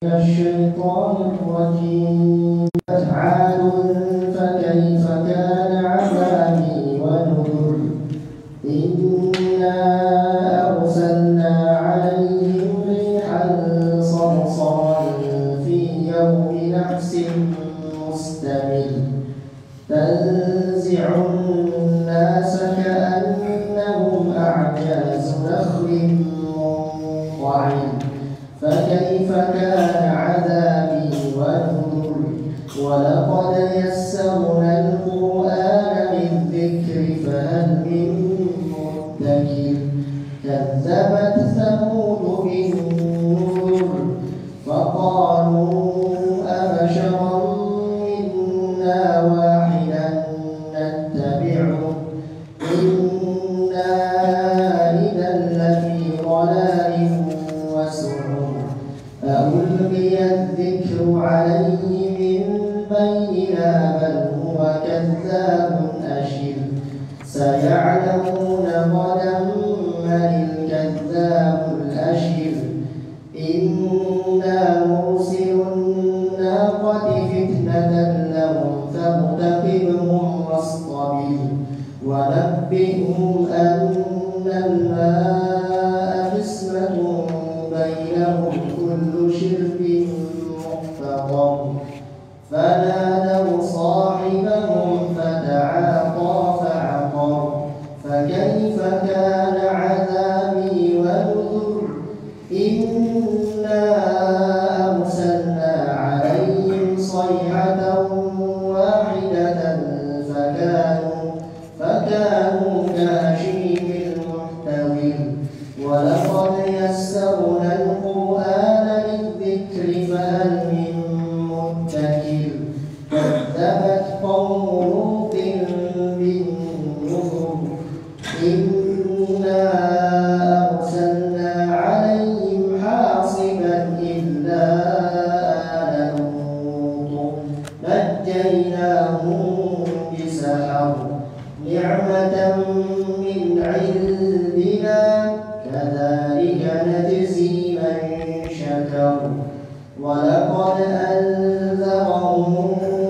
الشيطان الرجيم. عاد فكيف كان عذابي ونذر. إنا أرسلنا عليهم ريحا صرصرا في يوم نحس مستمر تنزع الناس كأنهم أعجاز نخل منقعر فكيف كان عذابي ونذر. ولقد يسرنا القرآن للذكر فهل من مدكر. كذبت ثمود بالنذر فقالوا أبشرا منا واحدا نتبعه إنا إذا لفي ضلال وسعر. ألقي الذكر عليه من بيننا بل هو كذاب أشر. سيعلمون غدا من الكذاب الأشر. إنا مرسل الناقة فتنة لهم فارتقبهم واصطبر. ونبئهم أن الماء قسمة بينهم كل شرب محتضر. فنادوا صاحبهم فتعاطى فعقر فكيف كان عذابي ونذر. إنا أرسلنا عليهم صيحة واحدة فكانوا كهشيم المحتضر. ولقد يسرنا القرآن للذكر فهل من مدكر. كذبت قوم لوط بالنذر. إنا أرسلنا عليهم حاصبا إلا آل لوط نجيناهم بسحر. نعمة من عندنا كذلك نجزي من شكر. ولقد أنذرهم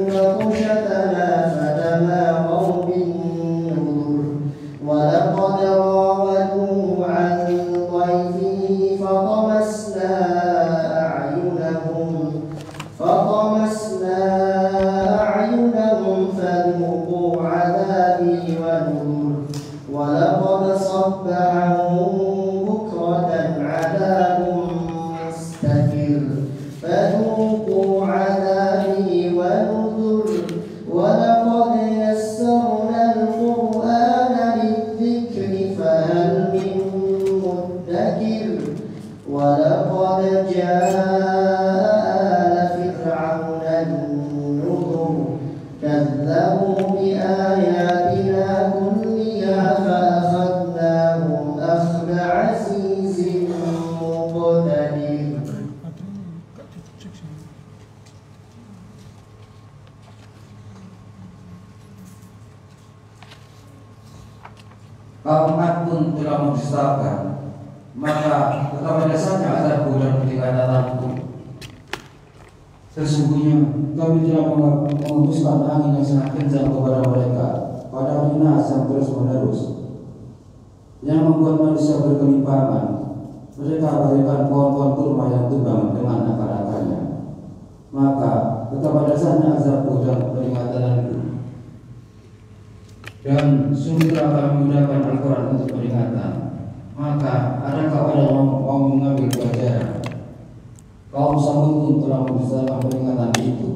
بطشتنا فتماروا بالنذر. ولقد راودوه عن ضيفه فطمسنا أعينهم فذوقوا عذابي ونذر. ولقد صبحهم بكرة عذاب مستقر فذوقوا عذابي ونذر. ولقد يسرنا القرآن للذكر فهل من مدكر. ولقد جاء آل فرعون النذر. كذبوا بآياتنا كلها فأخذناهم أخذ عزيز مقتدر. Kaum Ad pun telah mendustakan, maka kepada dasarnya azabku dan kekhianatanku. Sesungguhnya kami telah menghembuskan angin yang sangat kencang kepada mereka pada hari Nas yang terus menerus, yang membuat manusia berkelimpangan. Mereka bagaikan pohon-pohon kurma yang tumbang dengan akar-akarnya. Maka kepada dasarnya azabku dan peringatanku. Dan sungguh akan menggunakan Al-Quran untuk peringatan. Maka adakah orang yang mau mengambil pelajaran? Kaum Samud pun telah mendustakan peringatan itu.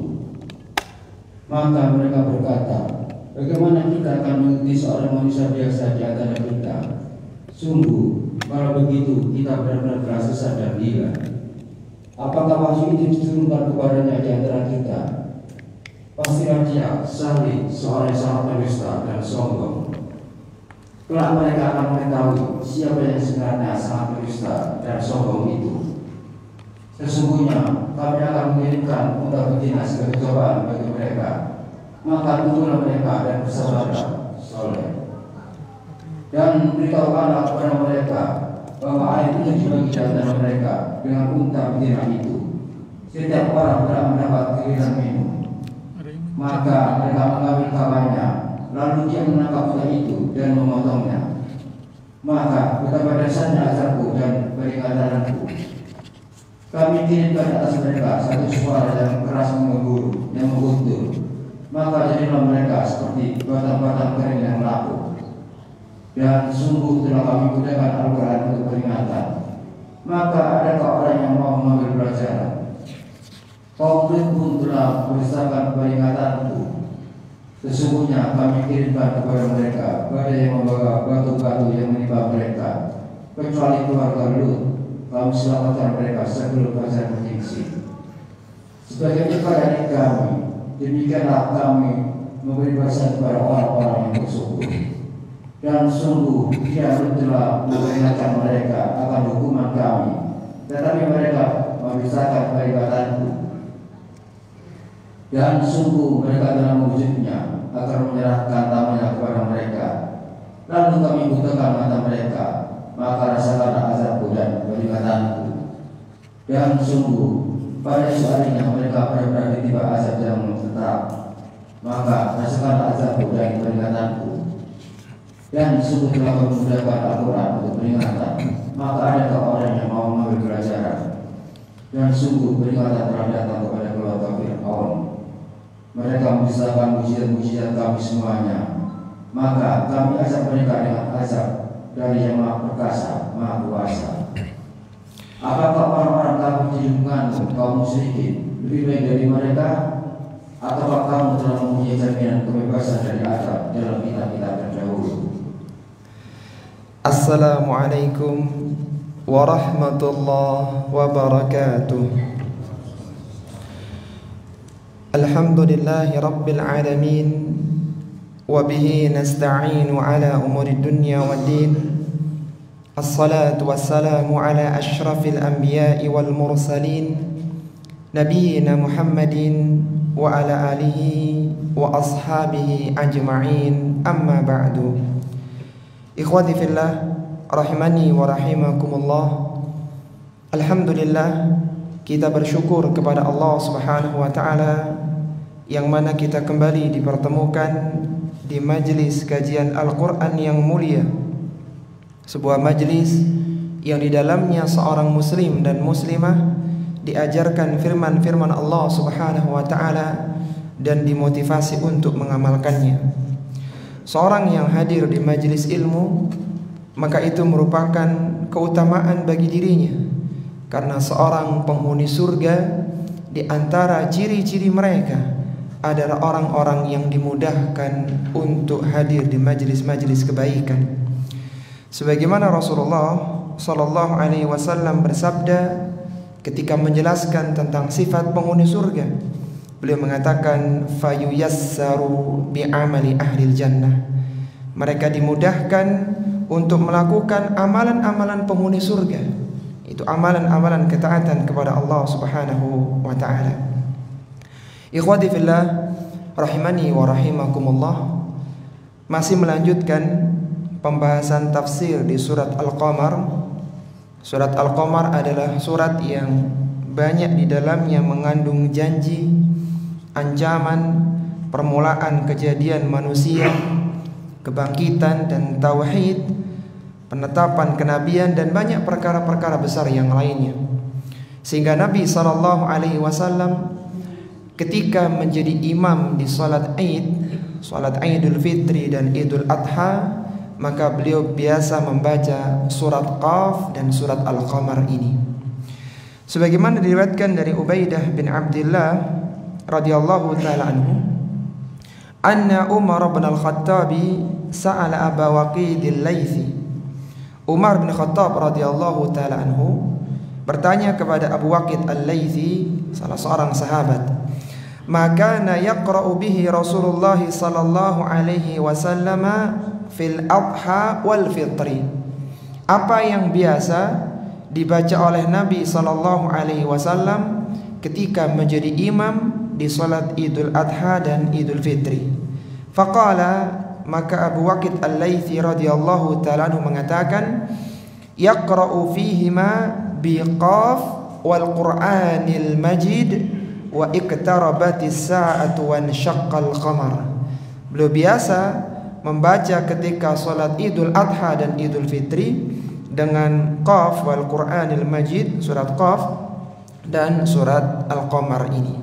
Maka mereka berkata, bagaimana kita akan mengikuti seorang manusia biasa di antara kita? Sungguh, kalau begitu kita benar-benar telah sesat dan gila. Apakah wahyu itu diturunkan kepadanya di antara kita? Pastilah dia salih seorang yang sangat pendusta dan sombong. Kelak mereka akan mengetahui siapa yang sebenarnya sangat pendusta dan sombong itu. Sesungguhnya kami akan mengirimkan unta betina sebagai cobaan bagi mereka. Maka tunduklah mereka dan bersabarlah soleh. Dan beritahukanlah kepada mereka bahwa air itu dibagi di antara mereka dengan unta betina itu. setiap orang telah mendapat giliran minum. Maka mereka mengambil kawannya, lalu dia menangkap budak itu dan memotongnya. Maka betapa dahsyatnya azabku dan peringatanku. Kami kirimkan atas mereka satu suara yang keras menggemuruh, yang mengguntur. Maka jadilah mereka seperti batang-batang kering yang lapuk. Dan sungguh telah kami gunakan Al-Quran untuk peringatan. Maka adakah orang yang mau mengambil pelajaran? Kaum Lut pun telah berdasarkan peringatanku. Sesungguhnya kami kirimkan kepada mereka badai yang membawa batu-batu yang menimpa mereka, kecuali keluarga Lut. Kami selamatkan mereka sebelum fajar menyingsi. Sebagai ikhlas dari kami, demikianlah kami memberi balasan kepada orang-orang yang bersyukur. Dan sungguh dia telah memperingatkan mereka akan hukuman kami, tetapi mereka memisahkan peringatanku. Dan sungguh mereka telah mewujudnya agar menyerahkan tamanya kepada mereka. Lalu kami butakan mata mereka, maka rasakanlah azabku dan peringatanku. Dan sungguh pada soalnya mereka benar-benar ditimpa azab yang tetap, maka rasakanlah azabku dan peringatanku. Dan sungguh telah memudahkan Al-Quran untuk peringatan, maka adakah orang yang mau mengambil pelajaran? Dan sungguh peringatan telah datang kepada keluarga Fir'aun. Mereka mendustakan mujizat-mujizat kami semuanya, maka kami azab mereka dengan azab dari Yang Maha Perkasa, Maha Kuasa. Apakah orang-orang kamu di lingkunganmu, kaum musyrikin, lebih baik dari mereka? Ataukah kamu telah mempunyai jaminan kebebasan dari azab dalam kitab-kitab terdahulu? Assalamualaikum warahmatullahi wabarakatuh. Alhamdulillahi rabbil alamin, wa bihi nasta'inu ala umuri dunya waddin. Assalatu wassalamu ala ashrafil anbiya'i wal mursalin, nabiyyina Muhammadin wa ala alihi wa ashabihi ajma'in, amma ba'du. Ikhwati fillah, rahimani wa rahimakumullah. Alhamdulillah, kita bersyukur kepada Allah Subhanahu wa taala yang mana kita kembali dipertemukan di majlis kajian Al-Qur'an yang mulia. Sebuah majlis yang di dalamnya seorang muslim dan muslimah diajarkan firman-firman Allah Subhanahu wa taala dan dimotivasi untuk mengamalkannya. Seorang yang hadir di majelis ilmu, maka itu merupakan keutamaan bagi dirinya, karena seorang penghuni surga di antara ciri-ciri mereka adalah orang-orang yang dimudahkan untuk hadir di majelis-majelis kebaikan. Sebagaimana Rasulullah sallallahu alaihi wasallam bersabda ketika menjelaskan tentang sifat penghuni surga, beliau mengatakan fayuyassaru bi'amali ahlil jannah. Mereka dimudahkan untuk melakukan amalan-amalan penghuni surga. Itu amalan-amalan ketaatan kepada Allah Subhanahu wa taala. Ikhwati fillah, rahimani wa rahimakumullah. Masih melanjutkan pembahasan tafsir di surat Al-Qamar. Surat Al-Qamar adalah surat yang banyak di dalamnya mengandung janji, ancaman, permulaan kejadian manusia, kebangkitan dan tauhid, penetapan kenabian dan banyak perkara-perkara besar yang lainnya. Sehingga Nabi SAW ketika menjadi imam di salat Id, salat Idul Fitri dan Idul Adha, maka beliau biasa membaca surat Qaf dan surat Al-Qamar ini. Sebagaimana diriwayatkan dari Ubaidah bin Abdullah radhiyallahu taala anhu, anna Umar bin Al-Khattab sa'ala Aba Waqid al-Laythi. Umar bin Khattab radhiyallahu taala anhu bertanya kepada Abu Waqid al-Laythi, salah seorang sahabat, maka yaqra'u bihi Rasulullah sallallahu alaihi wasallam fil adha wal fitri. Apa yang biasa dibaca oleh Nabi sallallahu alaihi wasallam ketika menjadi imam di salat Idul Adha dan Idul Fitri? Faqala, maka Abu Waqid al-Laythi radhiyallahu ta'ala anhu mengatakan, yaqra'u fihima biqaf wal Qur'anil Majid wa iqtarabatis sa'atu wa insyaqqal qamar. Beliau biasa membaca ketika salat Idul Adha dan Idul Fitri dengan Qaf wal Qur'anil Majid, surat Qaf dan surat Al-Qamar ini.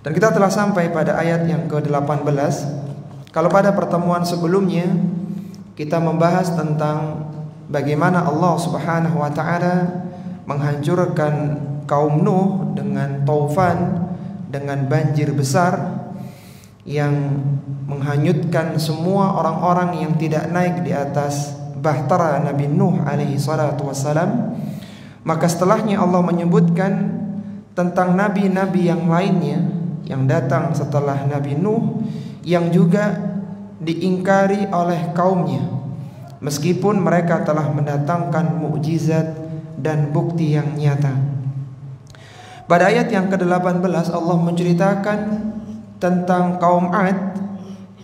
Dan kita telah sampai pada ayat yang ke-18. Kalau pada pertemuan sebelumnya kita membahas tentang bagaimana Allah Subhanahu wa taala menghancurkan kaum Nuh dengan taufan, dengan banjir besar yang menghanyutkan semua orang-orang yang tidak naik di atas bahtera Nabi Nuh alaihi salatu wassalam. Maka setelahnya Allah menyebutkan tentang nabi-nabi yang lainnya yang datang setelah Nabi Nuh, yang juga diingkari oleh kaumnya meskipun mereka telah mendatangkan mukjizat dan bukti yang nyata. Pada ayat yang ke-18 Allah menceritakan tentang kaum Ad,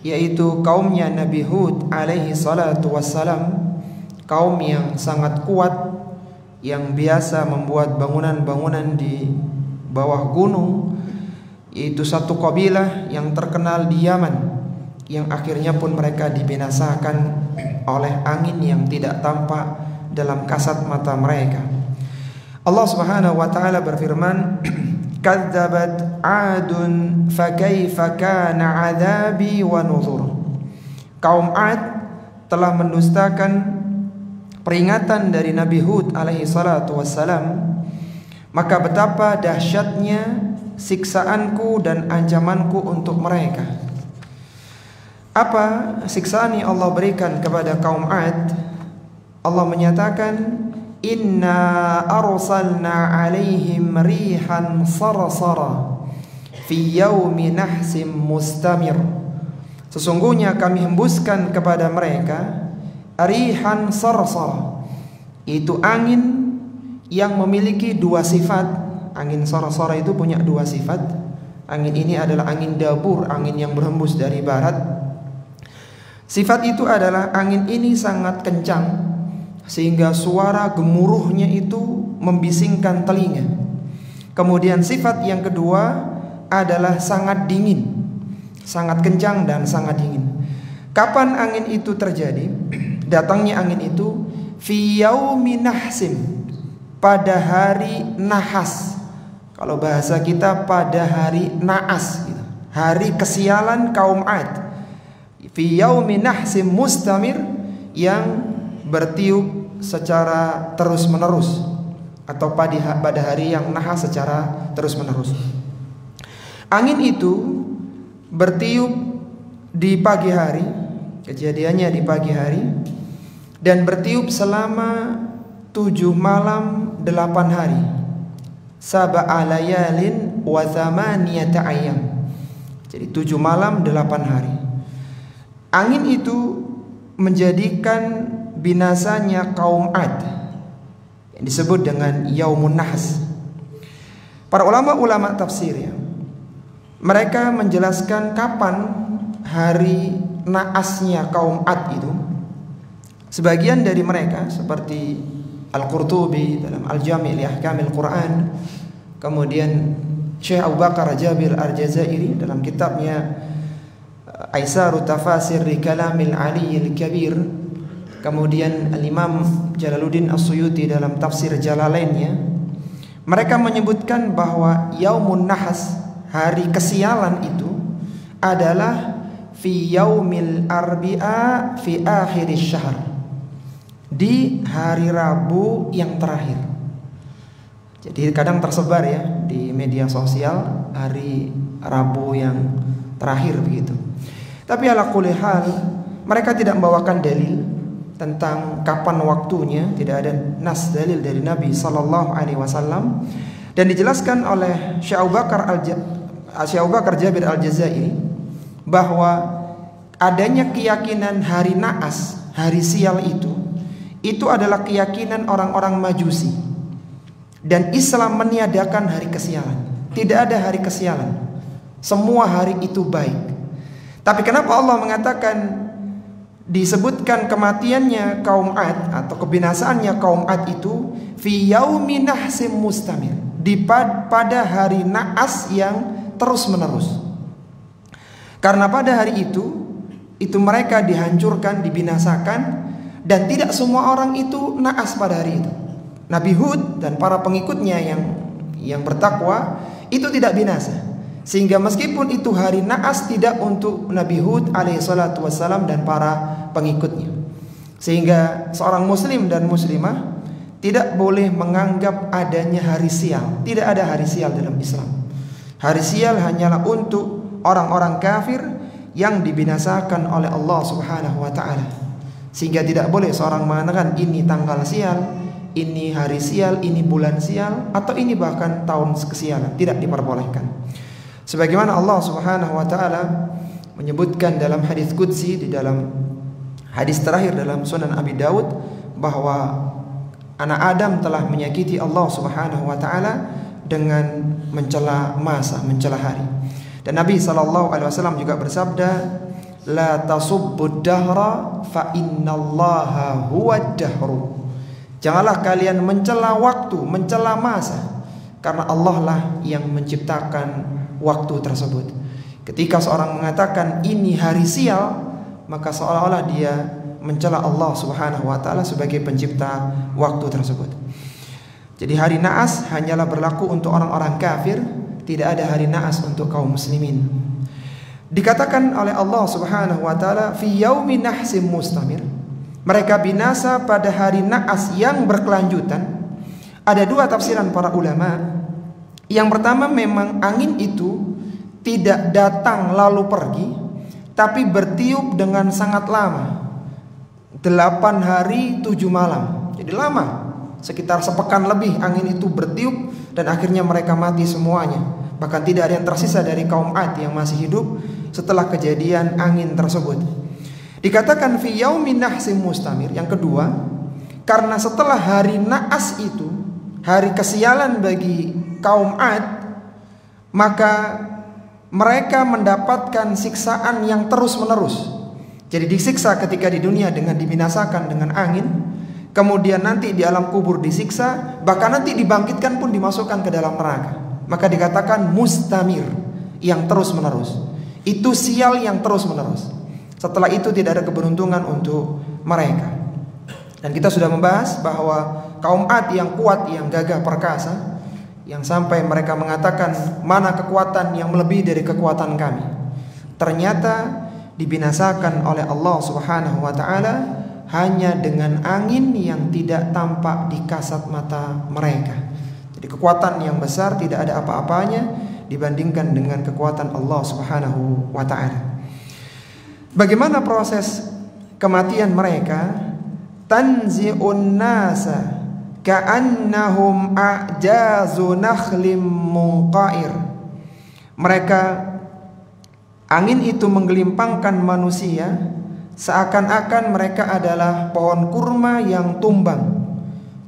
yaitu kaumnya Nabi Hud alaihi salatu wassalam, kaum yang sangat kuat, yang biasa membuat bangunan-bangunan di bawah gunung, yaitu satu kabilah yang terkenal di Yaman, yang akhirnya pun mereka dibinasakan oleh angin yang tidak tampak dalam kasat mata mereka. Allah Subhanahu wa taala berfirman, kadzabat 'adun fakaifa kana 'adzabi wa nuzur. Kaum Ad telah mendustakan peringatan dari Nabi Hud alaihi salatu wassalam, maka betapa dahsyatnya siksaanku dan ancamanku untuk mereka. Apa siksaan yang Allah berikan kepada kaum Ad? Allah menyatakan, inna arsalna alaihim rihan sarsara fi yaumi nahsim mustamir. Sesungguhnya kami hembuskan kepada mereka rihan sarsara, itu angin yang memiliki dua sifat. Angin sarsara itu punya dua sifat. Angin ini adalah angin dabur, angin yang berhembus dari barat. Sifat itu adalah angin ini sangat kencang sehingga suara gemuruhnya itu membisingkan telinga. Kemudian sifat yang kedua adalah sangat dingin, sangat kencang dan sangat dingin. Kapan angin itu terjadi? Datangnya angin itu fi yaumi nahsim, pada hari nahas. Kalau bahasa kita pada hari naas gitu. Hari kesialan kaum Ad. Fi yaumi nahsim mustamir, yang bertiup secara terus-menerus, atau pada hari yang nahas secara terus-menerus. Angin itu bertiup di pagi hari, kejadiannya di pagi hari, dan bertiup selama 7 malam 8 hari. Sab'a layalin wa thamaniyata ayyam. Jadi 7 malam 8 hari. Angin itu menjadikan binasanya kaum Ad, yang disebut dengan Yaumun Nahs. Para ulama tafsir ya, mereka menjelaskan kapan hari naasnya kaum Ad itu. Sebagian dari mereka seperti Al-Qurtubi dalam Al-Jami' li Ahkamil Quran, kemudian Syekh Abu Bakar Jabir Al-Jazairi dalam kitabnya Aisaru Tafasir li Kalamil Aliyyil Kabir, kemudian Al-Imam Jalaluddin As-Suyuti dalam tafsir Jalalainnya, mereka menyebutkan bahwa Yaumun Nahas, hari kesialan itu adalah fi yaumil arbi'a fi akhiris syahr, di hari Rabu yang terakhir. Jadi kadang tersebar ya di media sosial hari Rabu yang terakhir begitu. Tapi ala kulli hal, mereka tidak membawakan dalil tentang kapan waktunya, tidak ada nas dalil dari Nabi sallallahu alaihi wasallam. Dan dijelaskan oleh Syekh Abu Bakar Jabir Al-Jazairi bahwa adanya keyakinan hari naas, hari sial itu adalah keyakinan orang-orang Majusi. Dan Islam meniadakan hari kesialan. Tidak ada hari kesialan. Semua hari itu baik. Tapi kenapa Allah mengatakan disebutkan kematiannya kaum Ad atau kebinasaannya kaum Ad itu fi yaumi nahsim mustamir, pada hari naas yang terus-menerus. Karena pada hari itu mereka dihancurkan, dibinasakan, dan tidak semua orang itu naas pada hari itu. Nabi Hud dan para pengikutnya yang bertakwa itu tidak binasa. Sehingga meskipun itu hari naas, tidak untuk Nabi Hud alaihissalatu wassalam dan para pengikutnya. Sehingga seorang muslim dan muslimah tidak boleh menganggap adanya hari sial. Tidak ada hari sial dalam Islam. Hari sial hanyalah untuk orang-orang kafir yang dibinasakan oleh Allah Subhanahu wa taala. Sehingga tidak boleh seorang mengatakan ini tanggal sial, ini hari sial, ini bulan sial, atau ini bahkan tahun kesialan. Tidak diperbolehkan. Sebagaimana Allah Subhanahu wa taala menyebutkan dalam hadis qudsi, di dalam hadis terakhir dalam Sunan Abi Daud, bahwa anak Adam telah menyakiti Allah Subhanahu wa taala dengan mencela masa, mencela hari. Dan Nabi SAW juga bersabda, la tasubbud dahra fa innallaha huwad dahru. Janganlah kalian mencela waktu, mencela masa, karena Allah lah yang menciptakan waktu tersebut. Ketika seorang mengatakan ini hari sial, maka seolah-olah dia mencela Allah Subhanahu wa taala sebagai pencipta waktu tersebut. Jadi hari naas hanyalah berlaku untuk orang-orang kafir, tidak ada hari naas untuk kaum muslimin. Dikatakan oleh Allah Subhanahu wa taala fi yaumi nahsim mustamir, mereka binasa pada hari naas yang berkelanjutan. Ada dua tafsiran para ulama. Yang pertama, memang angin itu tidak datang lalu pergi, tapi bertiup dengan sangat lama, 8 hari 7 malam. Jadi lama, sekitar sepekan lebih angin itu bertiup, dan akhirnya mereka mati semuanya. Bahkan tidak ada yang tersisa dari kaum Ad yang masih hidup setelah kejadian angin tersebut. Dikatakan fi yaumin nahsim mustamir. Yang kedua, karena setelah hari naas itu, hari kesialan bagi kaum Ad, maka mereka mendapatkan siksaan yang terus-menerus. Jadi disiksa ketika di dunia dengan dibinasakan dengan angin, kemudian nanti di alam kubur disiksa, bahkan nanti dibangkitkan pun dimasukkan ke dalam neraka. Maka dikatakan mustamir, yang terus-menerus. Itu sial yang terus-menerus. Setelah itu tidak ada keberuntungan untuk mereka. Dan kita sudah membahas bahwa kaum Ad yang kuat, yang gagah perkasa, yang sampai mereka mengatakan mana kekuatan yang melebihi dari kekuatan kami, ternyata dibinasakan oleh Allah Subhanahu wa taala hanya dengan angin yang tidak tampak di kasat mata mereka. Jadi kekuatan yang besar tidak ada apa-apanya dibandingkan dengan kekuatan Allah Subhanahu wa taala. Bagaimana proses kematian mereka? Tanzi'un nasa ka'annahum a'jazu nakhlim munqair. Mereka, angin itu menggelimpangkan manusia seakan-akan mereka adalah pohon kurma yang tumbang.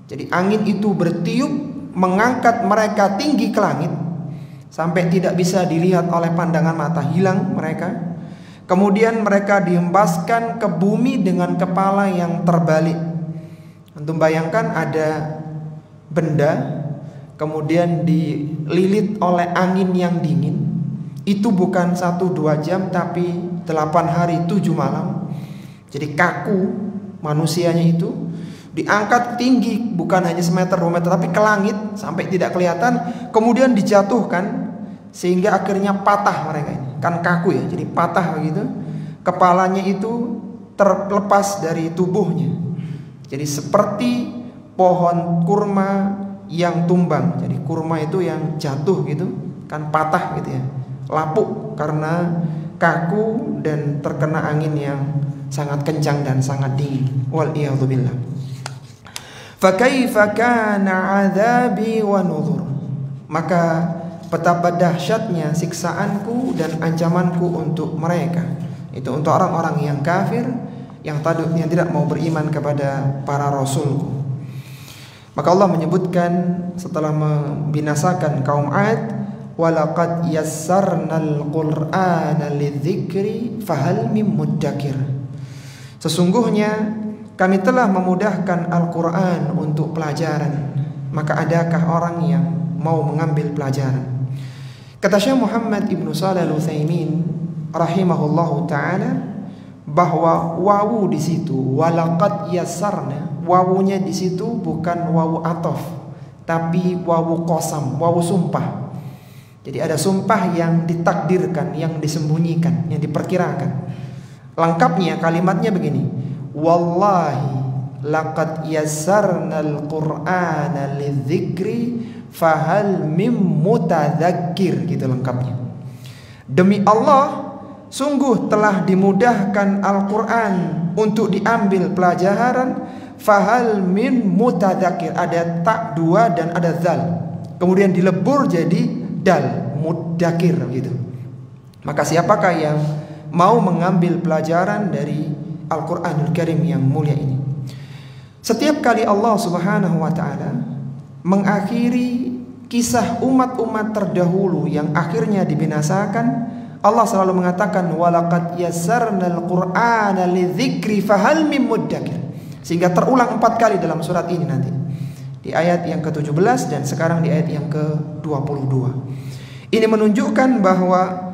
Jadi angin itu bertiup mengangkat mereka tinggi ke langit sampai tidak bisa dilihat oleh pandangan mata, hilang mereka. Kemudian mereka dihembaskan ke bumi dengan kepala yang terbalik. Antum bayangkan ada benda kemudian dililit oleh angin yang dingin. Itu bukan 1-2 jam, tapi 8 hari 7 malam. Jadi kaku manusianya itu, diangkat tinggi, bukan hanya semeter 2 meter, tapi ke langit sampai tidak kelihatan. Kemudian dijatuhkan sehingga akhirnya patah mereka ini. Kan kaku ya, jadi patah begitu. Kepalanya itu terlepas dari tubuhnya. Jadi seperti pohon kurma yang tumbang. Jadi kurma itu yang jatuh gitu, kan patah gitu ya, lapuk karena kaku dan terkena angin yang sangat kencang dan sangat dingin. Wal iyadzu billah. Fa kaifa kana 'adzabi wa nuzur. Maka betapa dahsyatnya siksaanku dan ancamanku untuk mereka. Itu untuk orang-orang yang kafir, yang tidak mau beriman kepada para rasulku. Maka Allah menyebutkan setelah membinasakan kaum Ad, walaqad yassarnal qur'ana lidzikri fahal mim muddakir. Sesungguhnya kami telah memudahkan Al-Quran untuk pelajaran. maka adakah orang yang mau mengambil pelajaran? Kata Syekh Muhammad Ibnu Shalih Al-Utsaimin rahimahullahu taala bahwa wawu di situ walaqad yassarna, wawunya di situ bukan wawu ataf, tapi wawu qasam, wawu sumpah. Jadi ada sumpah yang ditakdirkan, yang disembunyikan, yang diperkirakan. Lengkapnya kalimatnya begini: wallahi laqad yassarnal qur'ana lidzikri fahal mim mutadzakir, gitu lengkapnya. Demi Allah, sungguh telah dimudahkan Al-Quran untuk diambil pelajaran. Fahal min mutadzakir, ada tak dua dan ada zal, kemudian dilebur jadi dal, mudzakir gitu. Maka siapakah yang mau mengambil pelajaran dari Al-Quranul Karim yang mulia ini? Setiap kali Allah Subhanahu wa ta'ala mengakhiri kisah umat-umat terdahulu yang akhirnya dibinasakan, Allah selalu mengatakan walaqad yassarnal qur'ana lidzikri fahal mim mudzakir, sehingga terulang 4 kali dalam surat ini nanti, di ayat yang ke-17 dan sekarang di ayat yang ke-22. Ini menunjukkan bahwa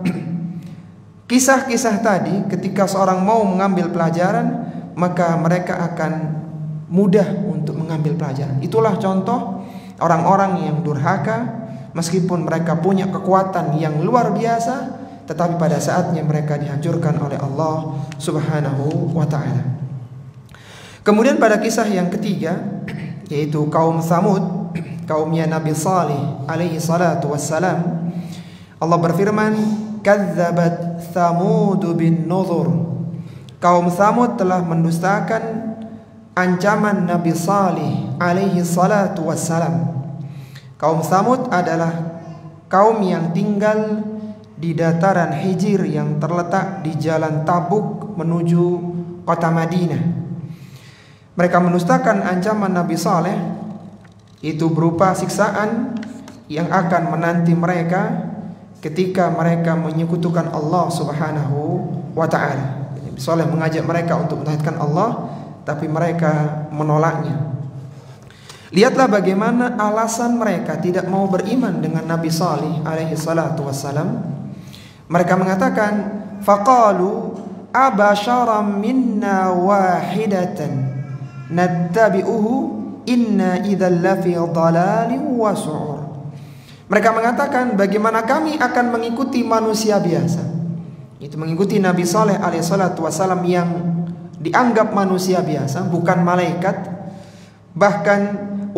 kisah-kisah tadi ketika seorang mau mengambil pelajaran, maka mereka akan mudah untuk mengambil pelajaran. Itulah contoh orang-orang yang durhaka, meskipun mereka punya kekuatan yang luar biasa, tetapi pada saatnya mereka dihancurkan oleh Allah Subhanahu wa ta'ala. Kemudian pada kisah yang ketiga, yaitu kaum Tsamud, kaumnya Nabi Salih alaihi salatu wassalam, Allah berfirman, kadzabat Tsamud bin nuzur. Kaum Tsamud telah mendustakan ancaman Nabi Salih alaihi salatu wassalam. Kaum Tsamud adalah kaum yang tinggal di dataran Hijr yang terletak di jalan Tabuk menuju kota Madinah. Mereka mendustakan ancaman Nabi Saleh, itu berupa siksaan yang akan menanti mereka ketika mereka menyekutukan Allah Subhanahu wa ta'ala. Nabi Saleh mengajak mereka untuk mentauhidkan Allah, tapi mereka menolaknya. Lihatlah bagaimana alasan mereka tidak mau beriman dengan Nabi Salih alaihi salatu wassalam. Mereka mengatakan, faqalu abasharam minna wahidatan nattabi'uhu inna idzal lafi dhalalin wa su'ur. Mereka mengatakan, bagaimana kami akan mengikuti manusia biasa, itu mengikuti Nabi Saleh alaihi salatu wassalam yang dianggap manusia biasa, bukan malaikat. Bahkan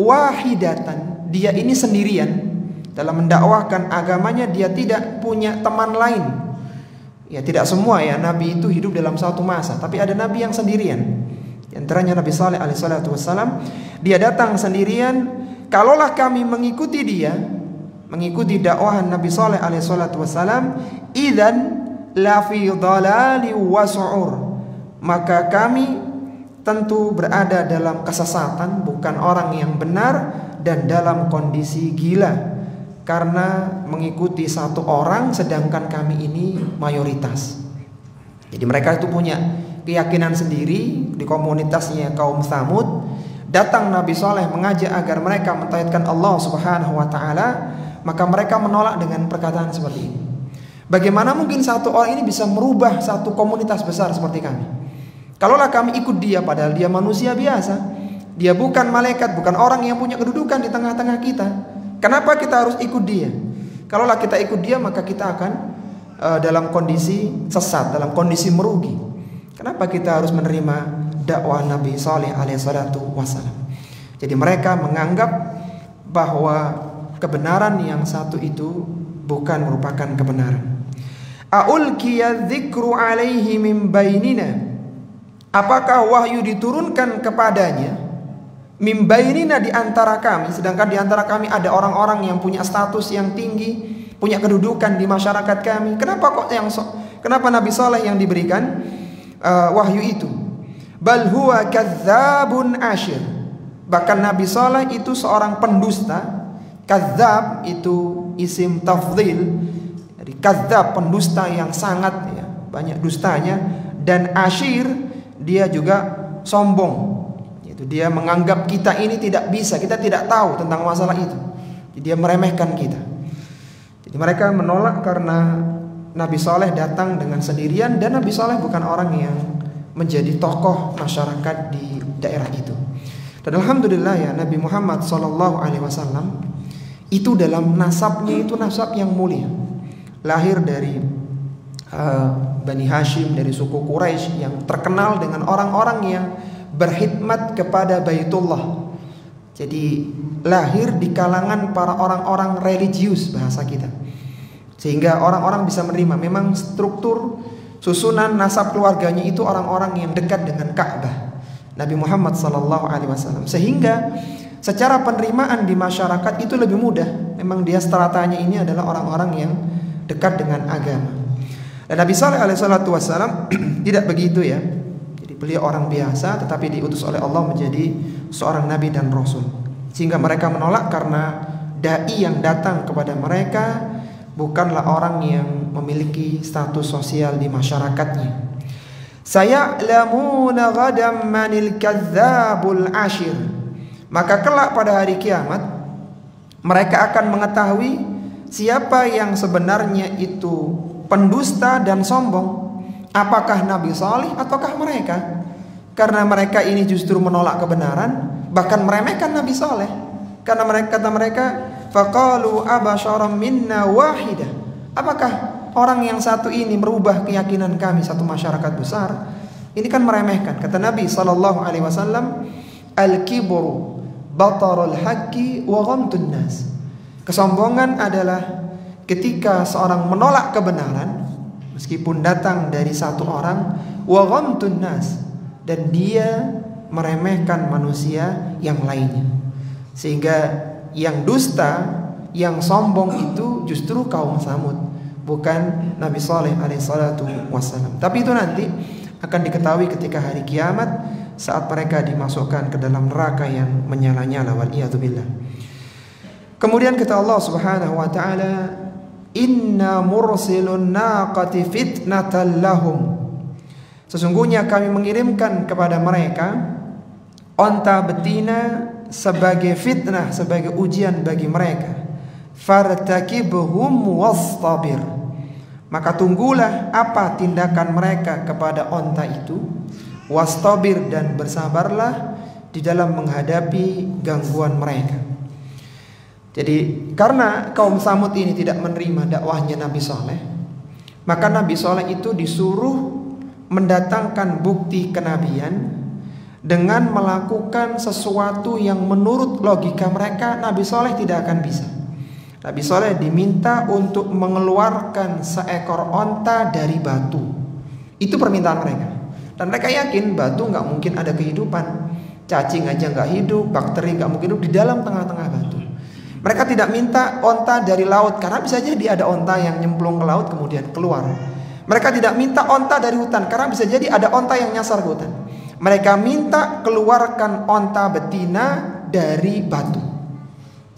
wahidatan, dia ini sendirian dalam mendakwahkan agamanya, dia tidak punya teman lain. Ya, tidak semua ya nabi itu hidup dalam satu masa, tapi ada nabi yang sendirian. Di antaranya Nabi Saleh alaihi salatu wassalam, dia datang sendirian. Kalaulah kami mengikuti dia, mengikuti dakwahan Nabi Saleh alaihi salatu wassalam, idzan la fi dhalali wa su'ur, maka kami tentu berada dalam kesesatan, bukan orang yang benar, dan dalam kondisi gila karena mengikuti satu orang sedangkan kami ini mayoritas. Jadi mereka itu punya keyakinan sendiri di komunitasnya kaum Tsamud. Datang Nabi Saleh mengajak agar mereka mentauhidkan Allah Subhanahu wa ta'ala, maka mereka menolak dengan perkataan seperti ini. Bagaimana mungkin satu orang ini bisa merubah satu komunitas besar seperti kami? Kalaulah kami ikut dia, padahal dia manusia biasa, dia bukan malaikat, bukan orang yang punya kedudukan di tengah-tengah kita, kenapa kita harus ikut dia? Kalaulah kita ikut dia, maka kita akan dalam kondisi sesat, dalam kondisi merugi. Kenapa kita harus menerima dakwah Nabi Saleh alaihi salatu wassalam? Jadi mereka menganggap bahwa kebenaran yang satu itu bukan merupakan kebenaran. Aulqiya dzikru alaihi min bainina, apakah wahyu diturunkan kepadanya min bainina, di antara kami, sedangkan di antara kami ada orang-orang yang punya status yang tinggi, punya kedudukan di masyarakat kami. Kenapa Nabi Saleh yang diberikan wahyu itu? Bal huwa kadzabun asyir, bahkan Nabi Saleh itu seorang pendusta. Kadzab itu isim tafdhil, jadi kadzab pendusta yang sangat banyak dustanya, dan asyir dia juga sombong. Itu dia menganggap kita ini tidak bisa, kita tidak tahu tentang masalah itu. Jadi dia meremehkan kita. Jadi mereka menolak karena Nabi Saleh datang dengan sendirian, dan Nabi Saleh bukan orang yang menjadi tokoh masyarakat di daerah itu. Dan alhamdulillah ya, Nabi Muhammad SAW itu dalam nasabnya itu nasab yang mulia. Lahir dari Bani Hashim, dari suku Quraisy yang terkenal dengan orang-orang yang berkhidmat kepada Baitullah. Jadi lahir di kalangan para orang-orang religius bahasa kita, sehingga orang-orang bisa menerima. Memang struktur susunan nasab keluarganya itu orang-orang yang dekat dengan Ka'bah Nabi Muhammad SAW, sehingga secara penerimaan di masyarakat itu lebih mudah. Memang dia stratanya ini adalah orang-orang yang dekat dengan agama. Dan Nabi Saleh alaihissalam tidak begitu ya. Jadi beliau orang biasa, tetapi diutus oleh Allah menjadi seorang nabi dan rasul. Sehingga mereka menolak karena dai yang datang kepada mereka bukanlah orang yang memiliki status sosial di masyarakatnya. Saya'lamuna ghadam manil kadzdzabul ashir. Maka kelak pada hari kiamat mereka akan mengetahui siapa yang sebenarnya itu pendusta dan sombong. Apakah Nabi Saleh ataukah mereka? Karena mereka ini justru menolak kebenaran, bahkan meremehkan Nabi Saleh. Karena mereka, kata mereka, faqalu abasharam minna wahidah. Apakah orang yang satu ini merubah keyakinan kami satu masyarakat besar? Ini kan meremehkan. Kata Nabi SAW, al-kibru batarul haqqi wa ghamtun nas. Kesombongan adalah ketika seorang menolak kebenaran meskipun datang dari satu orang, wa ghamtun nas, dan dia meremehkan manusia yang lainnya. Sehingga yang dusta, yang sombong itu justru kaum Samud, bukan Nabi Saleh alaihissalatu wassalam. Tapi itu nanti akan diketahui ketika hari kiamat, saat mereka dimasukkan ke dalam neraka yang menyala-nyala, waliyadzubillah. Kemudian kata Allah Subhanahu wa taala, inna mursilun naqati fitnatan lahum. Sesungguhnya kami mengirimkan kepada mereka onta betina sebagai fitnah, sebagai ujian bagi mereka. Fartakibhum wastabir. Maka tunggulah apa tindakan mereka kepada onta itu. Wastabir, dan bersabarlah di dalam menghadapi gangguan mereka. Jadi karena kaum Samud ini tidak menerima dakwahnya Nabi Saleh, maka Nabi Saleh itu disuruh mendatangkan bukti kenabian dengan melakukan sesuatu yang menurut logika mereka Nabi Saleh tidak akan bisa. Nabi Saleh diminta untuk mengeluarkan seekor onta dari batu. Itu permintaan mereka. Dan mereka yakin batu nggak mungkin ada kehidupan. Cacing aja nggak hidup, bakteri nggak mungkin hidup di dalam tengah-tengah batu. Mereka tidak minta onta dari laut, karena bisa jadi ada onta yang nyemplung ke laut kemudian keluar. Mereka tidak minta onta dari hutan, karena bisa jadi ada onta yang nyasar ke hutan. Mereka minta keluarkan onta betina dari batu.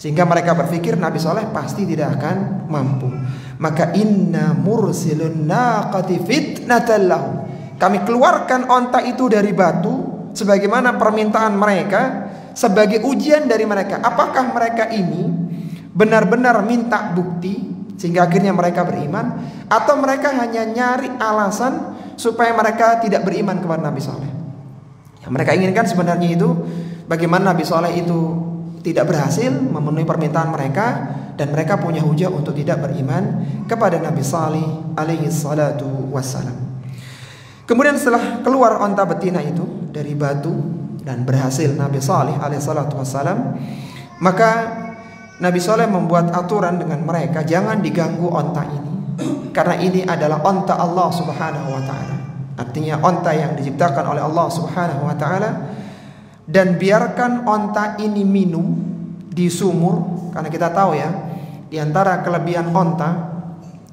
Sehingga mereka berpikir Nabi Saleh pasti tidak akan mampu. Maka inna mursilun naqati fitnatan lahum. Kami keluarkan onta itu dari batu sebagaimana permintaan mereka, sebagai ujian dari mereka. Apakah mereka ini benar-benar minta bukti sehingga akhirnya mereka beriman, atau mereka hanya nyari alasan supaya mereka tidak beriman kepada Nabi Saleh? Yang mereka inginkan sebenarnya itu bagaimana Nabi Saleh itu tidak berhasil memenuhi permintaan mereka, dan mereka punya hujah untuk tidak beriman kepada Nabi Saleh alaihi salatu wassalam. Kemudian setelah keluar onta betina itu dari batu dan berhasil Nabi Saleh alaihi salatu wassalam, maka Nabi Saleh membuat aturan dengan mereka, jangan diganggu onta ini, karena ini adalah onta Allah subhanahu wa ta'ala. Artinya onta yang diciptakan oleh Allah subhanahu wa ta'ala. Dan biarkan onta ini minum di sumur. Karena kita tahu ya, di antara kelebihan onta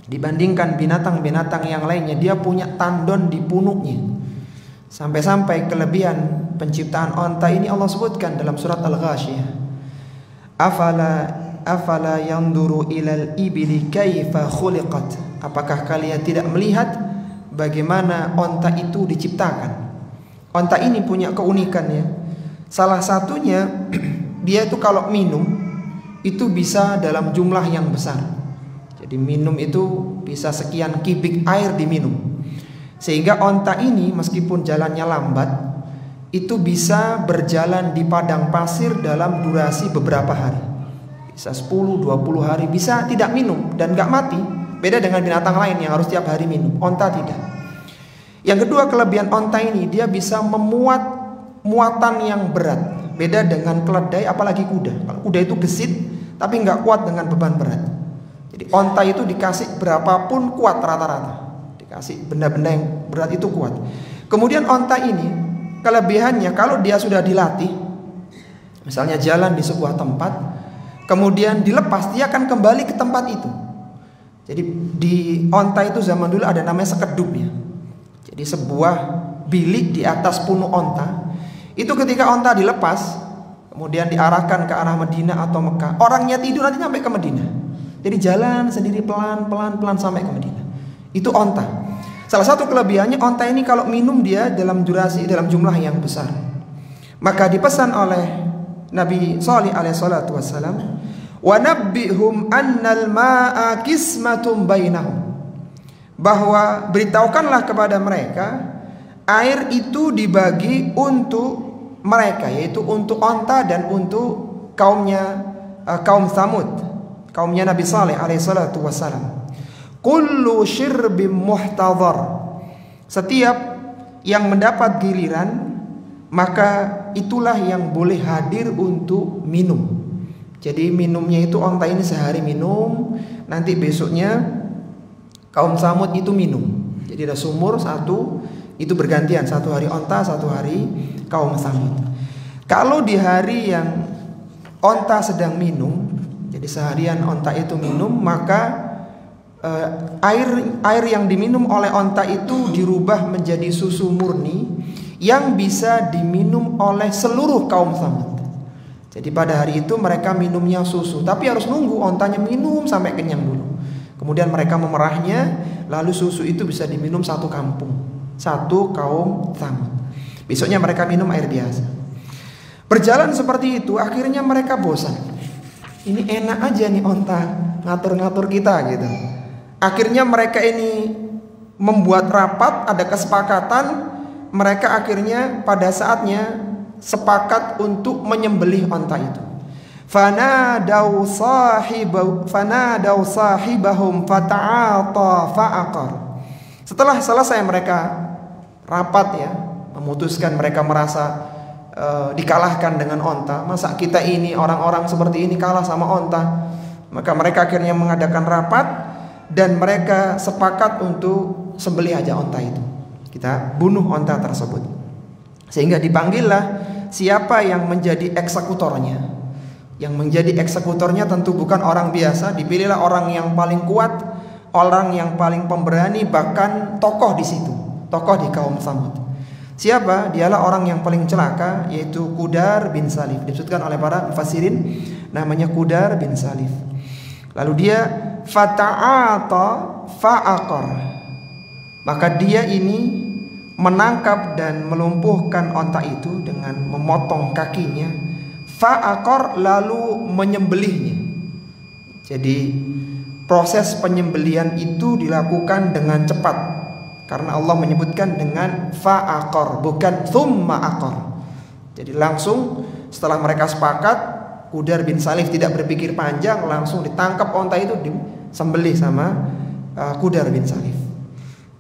dibandingkan binatang-binatang yang lainnya, dia punya tandon di punuknya. Sampai-sampai kelebihan penciptaan onta ini Allah sebutkan dalam surat Al-Ghasyiyah. Afala yanduru ilal ibili kaifa khuliqat. Apakah kalian tidak melihat bagaimana onta itu diciptakan? Onta ini punya keunikannya. Salah satunya dia itu kalau minum itu bisa dalam jumlah yang besar. Jadi minum itu bisa sekian kubik air diminum. Sehingga onta ini meskipun jalannya lambat itu bisa berjalan di padang pasir dalam durasi beberapa hari. Bisa 10-20 hari, bisa tidak minum dan gak mati. Beda dengan binatang lain yang harus tiap hari minum. Onta tidak. Yang kedua, kelebihan onta ini, dia bisa memuat muatan yang berat. Beda dengan keledai apalagi kuda. Kalau kuda itu gesit tapi nggak kuat dengan beban berat. Jadi onta itu dikasih berapapun kuat rata-rata. Dikasih benda-benda yang berat itu kuat. Kemudian onta ini kelebihannya kalau dia sudah dilatih, misalnya jalan di sebuah tempat, kemudian dilepas, dia akan kembali ke tempat itu. Jadi di onta itu zaman dulu ada namanya sekedup ya. Jadi sebuah bilik di atas punuk onta. Itu ketika onta dilepas, kemudian diarahkan ke arah Madinah atau Mekah, orangnya tidur nanti sampai ke Madinah. Jadi jalan sendiri pelan-pelan sampai ke Madinah. Itu onta. Salah satu kelebihannya onta ini kalau minum dia dalam jumlah yang besar. Maka dipesan oleh Nabi Shalih alaihi salatu wassalam, wa nabbihum annal ma'a qismatun bainahum, bahwa beritahukanlah kepada mereka air itu dibagi untuk mereka, yaitu untuk onta dan untuk kaum Tsamud, kaumnya Nabi Shalih alaihi salatu wassalam. Kullu syirbim muhtadhar, setiap yang mendapat giliran maka itulah yang boleh hadir untuk minum. Jadi minumnya itu onta ini sehari minum, nanti besoknya kaum Tsamud itu minum. Jadi ada sumur satu, itu bergantian, satu hari onta, satu hari kaum Tsamud. Kalau di hari yang onta sedang minum, jadi seharian onta itu minum, maka air yang diminum oleh onta itu dirubah menjadi susu murni yang bisa diminum oleh seluruh kaum Tsamud. Jadi pada hari itu mereka minumnya susu, tapi harus nunggu ontanya minum sampai kenyang dulu. Kemudian mereka memerahnya, lalu susu itu bisa diminum satu kampung, satu kaum Tsamud. Besoknya mereka minum air biasa. Berjalan seperti itu, akhirnya mereka bosan. Ini enak aja nih onta ngatur-ngatur kita gitu. Akhirnya mereka ini membuat rapat, ada kesepakatan. Mereka akhirnya pada saatnya sepakat untuk menyembelih onta itu. Fanadaw sahibahum fata'ata fa'aqar. Setelah selesai mereka rapat ya, memutuskan, mereka merasa dikalahkan dengan onta. Masa kita ini orang-orang seperti ini kalah sama onta? Maka mereka akhirnya mengadakan rapat dan mereka sepakat untuk sembelih aja onta itu. Kita bunuh onta tersebut. Sehingga dipanggillah siapa yang menjadi eksekutornya. Yang menjadi eksekutornya tentu bukan orang biasa, dipilihlah orang yang paling kuat, orang yang paling pemberani, bahkan tokoh di situ, tokoh di kaum Tsamud. Siapa? Dialah orang yang paling celaka, yaitu Qudar bin Salif. Disebutkan oleh para mufassirin namanya Qudar bin Salif. Lalu dia fata'ata fa'aqar, maka dia ini menangkap dan melumpuhkan onta itu dengan memotong kakinya. Fa'aqar, lalu menyembelihnya. Jadi proses penyembelihan itu dilakukan dengan cepat, karena Allah menyebutkan dengan fa'aqar, bukan thumma aqar. Jadi langsung setelah mereka sepakat, Qudar bin Salif tidak berpikir panjang, langsung ditangkap onta itu, disembelih sama Qudar bin Salif.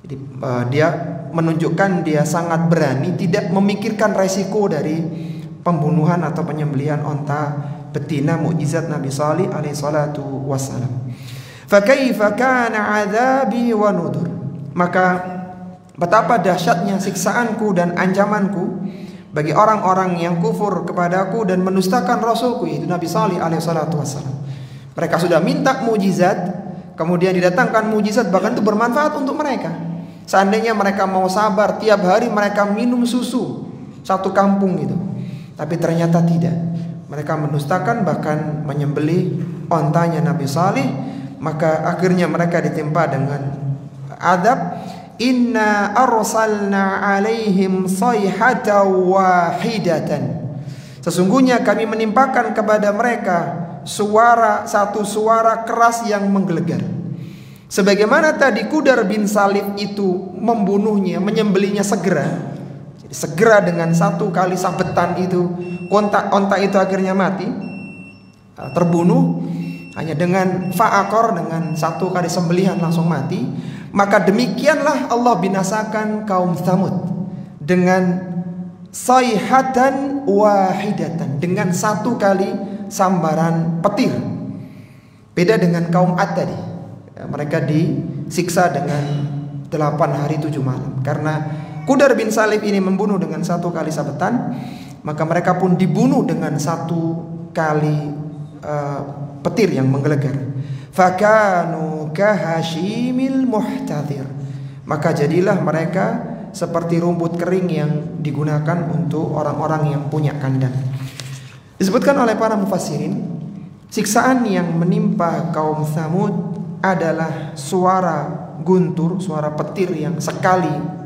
Jadi dia menunjukkan dia sangat berani, tidak memikirkan resiko dari pembunuhan atau penyembelihan onta betina mukjizat Nabi Shalih alaihi salatu wassalam. Fa kaifa kana 'adzabi wa nudur. Maka betapa dahsyatnya siksaanku dan ancamanku bagi orang-orang yang kufur kepadaku dan mendustakan Rasulku, itu Nabi Shalih alaihi salatu wassalam. Mereka sudah minta mukjizat, kemudian didatangkan mukjizat, bahkan itu bermanfaat untuk mereka. Seandainya mereka mau sabar, tiap hari mereka minum susu satu kampung itu, tapi ternyata tidak. Mereka mendustakan, bahkan menyembelih ontanya Nabi Shalih. Maka akhirnya mereka ditimpa dengan adab. Inna arsalna alaihim sayhatan wahidatan Sesungguhnya kami menimpakan kepada mereka satu suara keras yang menggelegar. Sebagaimana tadi Qudar bin Salib itu membunuhnya, menyembelihnya segera dengan satu kali sabetan itu, onta itu akhirnya mati, terbunuh hanya dengan fa'akor, dengan satu kali sembelihan langsung mati. Maka demikianlah Allah binasakan kaum Tsamud dengan sayhatan wahidatan, dengan satu kali sambaran petir. Beda dengan kaum Ad tadi, mereka disiksa dengan 8 hari 7 malam. Karena Qudar bin Salib ini membunuh dengan satu kali sabetan, maka mereka pun dibunuh dengan satu kali petir yang menggelegar. Fakanu kahashimil muhtadir, maka jadilah mereka seperti rumput kering yang digunakan untuk orang-orang yang punya kandang. Disebutkan oleh para mufassirin, siksaan yang menimpa kaum Tsamud adalah suara guntur, suara petir yang sekali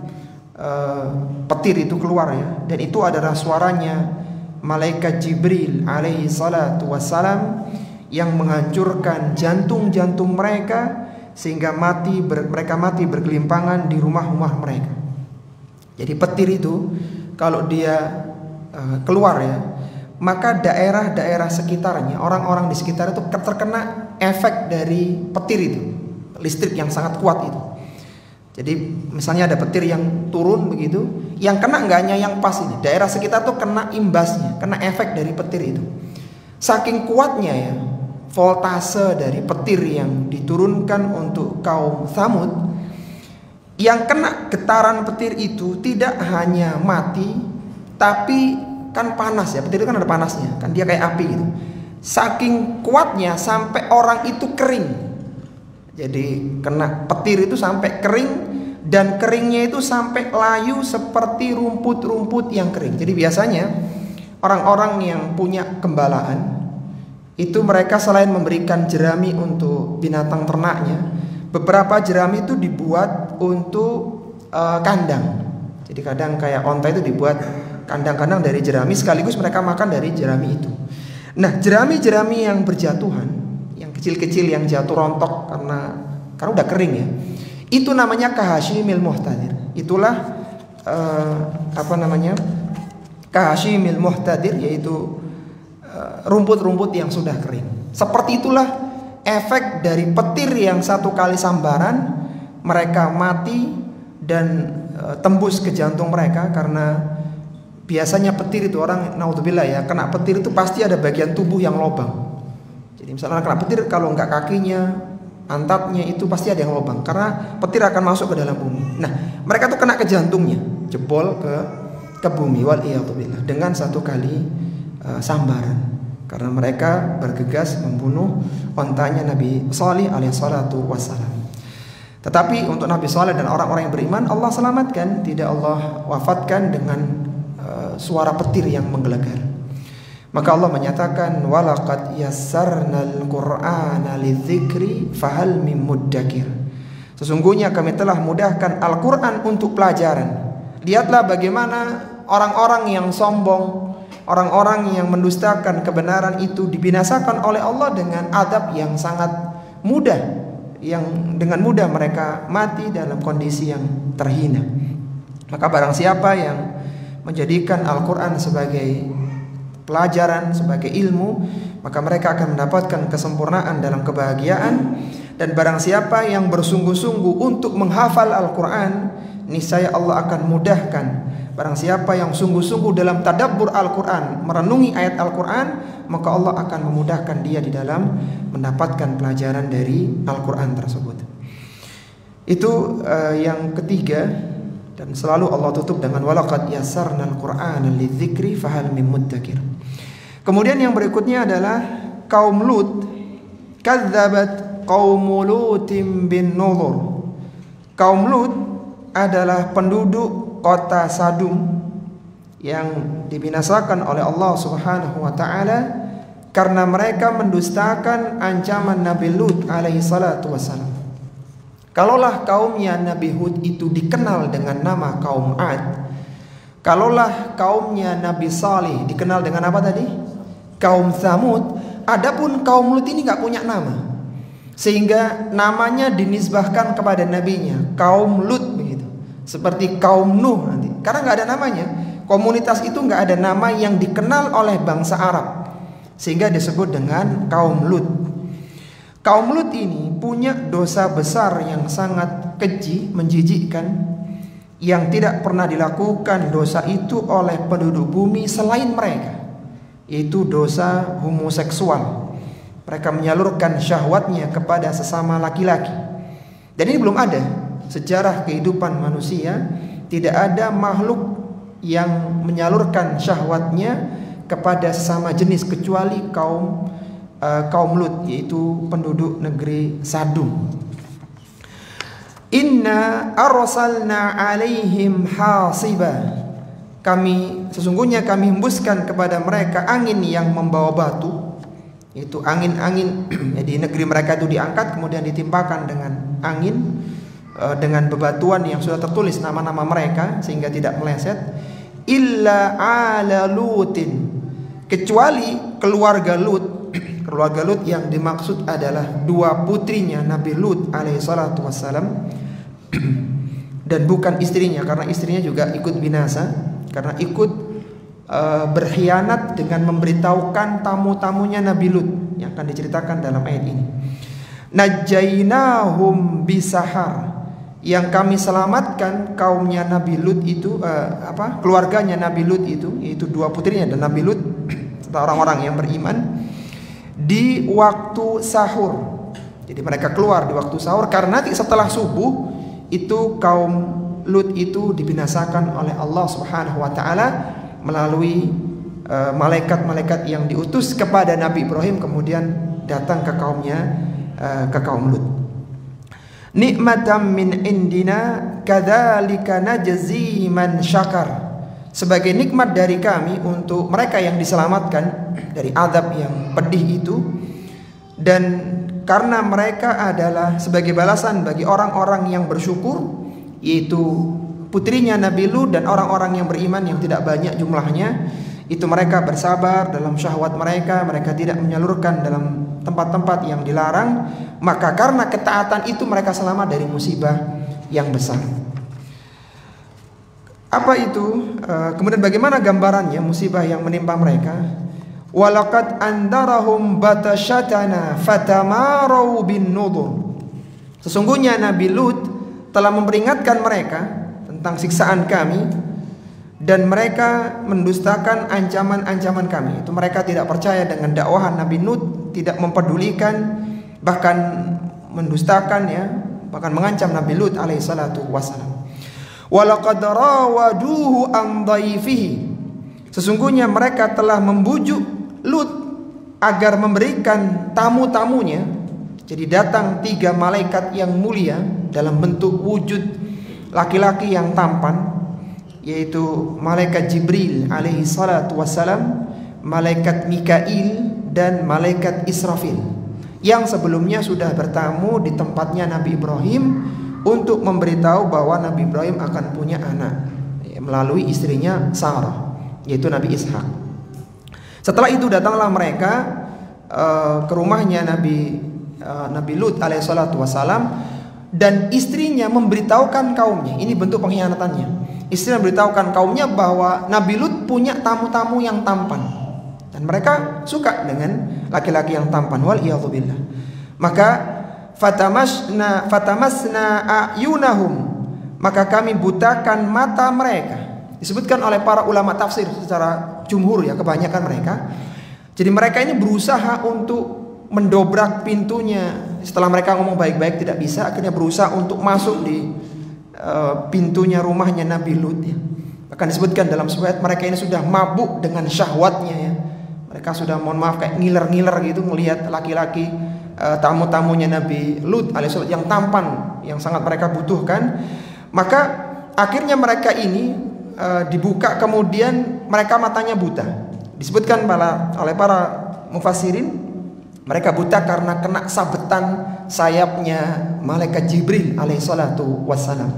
petir itu keluar ya, dan itu adalah suaranya malaikat Jibril alaihi salatu wassalam yang menghancurkan jantung-jantung mereka sehingga mereka mati bergelimpangan di rumah-rumah mereka. Jadi petir itu kalau dia keluar ya, maka daerah-daerah sekitarnya, orang-orang di sekitar itu terkena efek dari petir itu, listrik yang sangat kuat itu. Jadi misalnya ada petir yang turun begitu, yang kena nggak hanya yang pas ini, daerah sekitar tuh kena imbasnya, kena efek dari petir itu. Saking kuatnya ya voltase dari petir yang diturunkan untuk kaum Tsamud, yang kena getaran petir itu tidak hanya mati, tapi kan panas ya, petir itu kan ada panasnya, kan dia kayak api gitu. Saking kuatnya sampai orang itu kering. Jadi kena petir itu sampai kering, dan keringnya itu sampai layu seperti rumput-rumput yang kering. Jadi biasanya orang-orang yang punya gembalaan itu mereka selain memberikan jerami untuk binatang ternaknya, beberapa jerami itu dibuat untuk kandang. Jadi kadang kayak onta itu dibuat kandang-kandang dari jerami, sekaligus mereka makan dari jerami itu. Nah, jerami-jerami yang berjatuhan, yang kecil-kecil yang jatuh rontok karena udah kering ya, itu namanya kahashimil muhtadir. Itulah kahashimil muhtadir, yaitu rumput-rumput yang sudah kering. Seperti itulah efek dari petir yang satu kali sambaran mereka mati dan tembus ke jantung mereka. Karena biasanya petir itu, orang naudzubillah ya, kena petir itu pasti ada bagian tubuh yang lobang. Jadi misalnya kena petir, kalau enggak kakinya, pantatnya itu pasti ada yang lobang, karena petir akan masuk ke dalam bumi. Nah, mereka tuh kena ke jantungnya, jebol ke bumi, wal iyadzubillah, dengan satu kali sambaran. Karena mereka bergegas membunuh ontanya Nabi Shalih alaihissalatu wassalam. Tetapi untuk Nabi Shalih dan orang-orang yang beriman, Allah selamatkan, tidak Allah wafatkan dengan suara petir yang menggelegar. Maka Allah menyatakan, walaqad yassarnal qur'ana lidzikri fahal mim muddakir. Sesungguhnya kami telah mudahkan Al-Qur'an untuk pelajaran. Lihatlah bagaimana orang-orang yang sombong, orang-orang yang mendustakan kebenaran itu dibinasakan oleh Allah dengan adab yang sangat mudah, yang dengan mudah mereka mati dalam kondisi yang terhina. Maka barang siapa yang menjadikan Al-Quran sebagai pelajaran, sebagai ilmu, maka mereka akan mendapatkan kesempurnaan dalam kebahagiaan. Dan barang siapa yang bersungguh-sungguh untuk menghafal Al-Quran, niscaya Allah akan mudahkan. Barang siapa yang sungguh-sungguh dalam tadabbur Al-Quran, merenungi ayat Al-Quran, maka Allah akan memudahkan dia di dalam mendapatkan pelajaran dari Al-Quran tersebut. Itu yang ketiga, dan selalu Allah tutup dengan walaqad yassarnal Qur'ana lidzikri fahal mim muddakir. Kemudian yang berikutnya adalah kaum Lut, kadzabat qaum Lutim bin Nuzur. Kaum Lut adalah penduduk kota Sadum yang dibinasakan oleh Allah Subhanahu wa taala karena mereka mendustakan ancaman Nabi Lut alaihi salatu wassalam. Kalaulah kaumnya Nabi Hud itu dikenal dengan nama kaum Ad, Kalaulah kaumnya Nabi Saleh dikenal dengan apa tadi? Kaum Tsamud. Adapun kaum Lut ini nggak punya nama, sehingga namanya dinisbahkan kepada nabinya, kaum Lut begitu. Seperti kaum Nuh nanti, karena nggak ada namanya. Komunitas itu nggak ada nama yang dikenal oleh bangsa Arab, sehingga disebut dengan kaum Lut. Kaum Lut ini punya dosa besar yang sangat keji, menjijikkan, yang tidak pernah dilakukan dosa itu oleh penduduk bumi selain mereka, yaitu dosa homoseksual. Mereka menyalurkan syahwatnya kepada sesama laki-laki. Dan ini belum ada sejarah kehidupan manusia, tidak ada makhluk yang menyalurkan syahwatnya kepada sesama jenis kecuali kaum Lut, yaitu penduduk negeri Sadum. Inna arsalna alaihim hasiba. Sesungguhnya kami hembuskan kepada mereka angin yang membawa batu, yaitu angin-angin di negeri mereka itu diangkat kemudian ditimpakan dengan angin, dengan bebatuan yang sudah tertulis nama-nama mereka sehingga tidak meleset. Illa ala Lutin, kecuali keluarga Lut. Keluarga Lut yang dimaksud adalah dua putrinya Nabi Lut alaihissalatu wassalam, dan bukan istrinya, karena istrinya juga ikut binasa karena ikut berkhianat dengan memberitahukan tamu-tamunya Nabi Lut yang akan diceritakan dalam ayat ini. Najainahum bisahar, yang kami selamatkan kaumnya Nabi Lut itu, keluarganya Nabi Lut itu, yaitu dua putrinya dan Nabi Lut serta orang-orang yang beriman, di waktu sahur. Jadi mereka keluar di waktu sahur, karena nanti setelah subuh itu kaum Lut itu dibinasakan oleh Allah Subhanahu wa taala melalui malaikat-malaikat yang diutus kepada Nabi Ibrahim kemudian datang ke kaumnya, ke kaum Lut. Nikmatan min indina kadzalika najzi man syakar, sebagai nikmat dari kami untuk mereka yang diselamatkan dari azab yang pedih itu, dan karena mereka adalah sebagai balasan bagi orang-orang yang bersyukur, yaitu putrinya Nabi Lut dan orang-orang yang beriman yang tidak banyak jumlahnya. Itu mereka bersabar dalam syahwat mereka, mereka tidak menyalurkan dalam tempat-tempat yang dilarang, maka karena ketaatan itu mereka selamat dari musibah yang besar. Apa itu? Kemudian bagaimana gambarannya musibah yang menimpa mereka? Walaqad andarahum batasyatana fatamarau bin nudur. Sesungguhnya Nabi Lut telah memperingatkan mereka tentang siksaan kami, dan mereka mendustakan ancaman-ancaman kami. Itu mereka tidak percaya dengan dakwahan Nabi Lut, tidak mempedulikan, bahkan mendustakan, ya, bahkan mengancam Nabi Lut alaihissalatu wassalam. Walaqad rawaduhu an dhaifihi. Sesungguhnya mereka telah membujuk Lut agar memberikan tamu-tamunya. Jadi datang 3 malaikat yang mulia dalam bentuk wujud laki-laki yang tampan, yaitu malaikat Jibril alaihi salatu wassalam, malaikat Mikail, dan malaikat Israfil, yang sebelumnya sudah bertamu di tempatnya Nabi Ibrahim untuk memberitahu bahwa Nabi Ibrahim akan punya anak melalui istrinya Sarah, yaitu Nabi Ishak. Setelah itu datanglah mereka ke rumahnya Nabi Lut alaihissalatu wassalam, dan istrinya memberitahukan kaumnya. Ini bentuk pengkhianatannya. Istri memberitahukan kaumnya bahwa Nabi Lut punya tamu-tamu yang tampan, dan mereka suka dengan laki-laki yang tampan. Wal iyadzu billah. Maka fatamasna ayunahum, maka kami butakan mata mereka. Disebutkan oleh para ulama tafsir secara jumhur, ya, kebanyakan mereka. Jadi mereka ini berusaha untuk mendobrak pintunya. Setelah mereka ngomong baik-baik tidak bisa, akhirnya berusaha untuk masuk di pintunya rumahnya Nabi Lut, ya. Bahkan disebutkan dalam surat mereka ini sudah mabuk dengan syahwatnya, ya. Mereka sudah, mohon maaf, kayak ngiler-ngiler gitu melihat laki-laki tamu-tamunya Nabi Lut alaihissalam yang tampan, yang sangat mereka butuhkan. Maka akhirnya mereka ini dibuka, kemudian mereka matanya buta. Disebutkan oleh para mufassirin, mereka buta karena kena sabetan sayapnya malaikat Jibril alaihissalatu wassalam.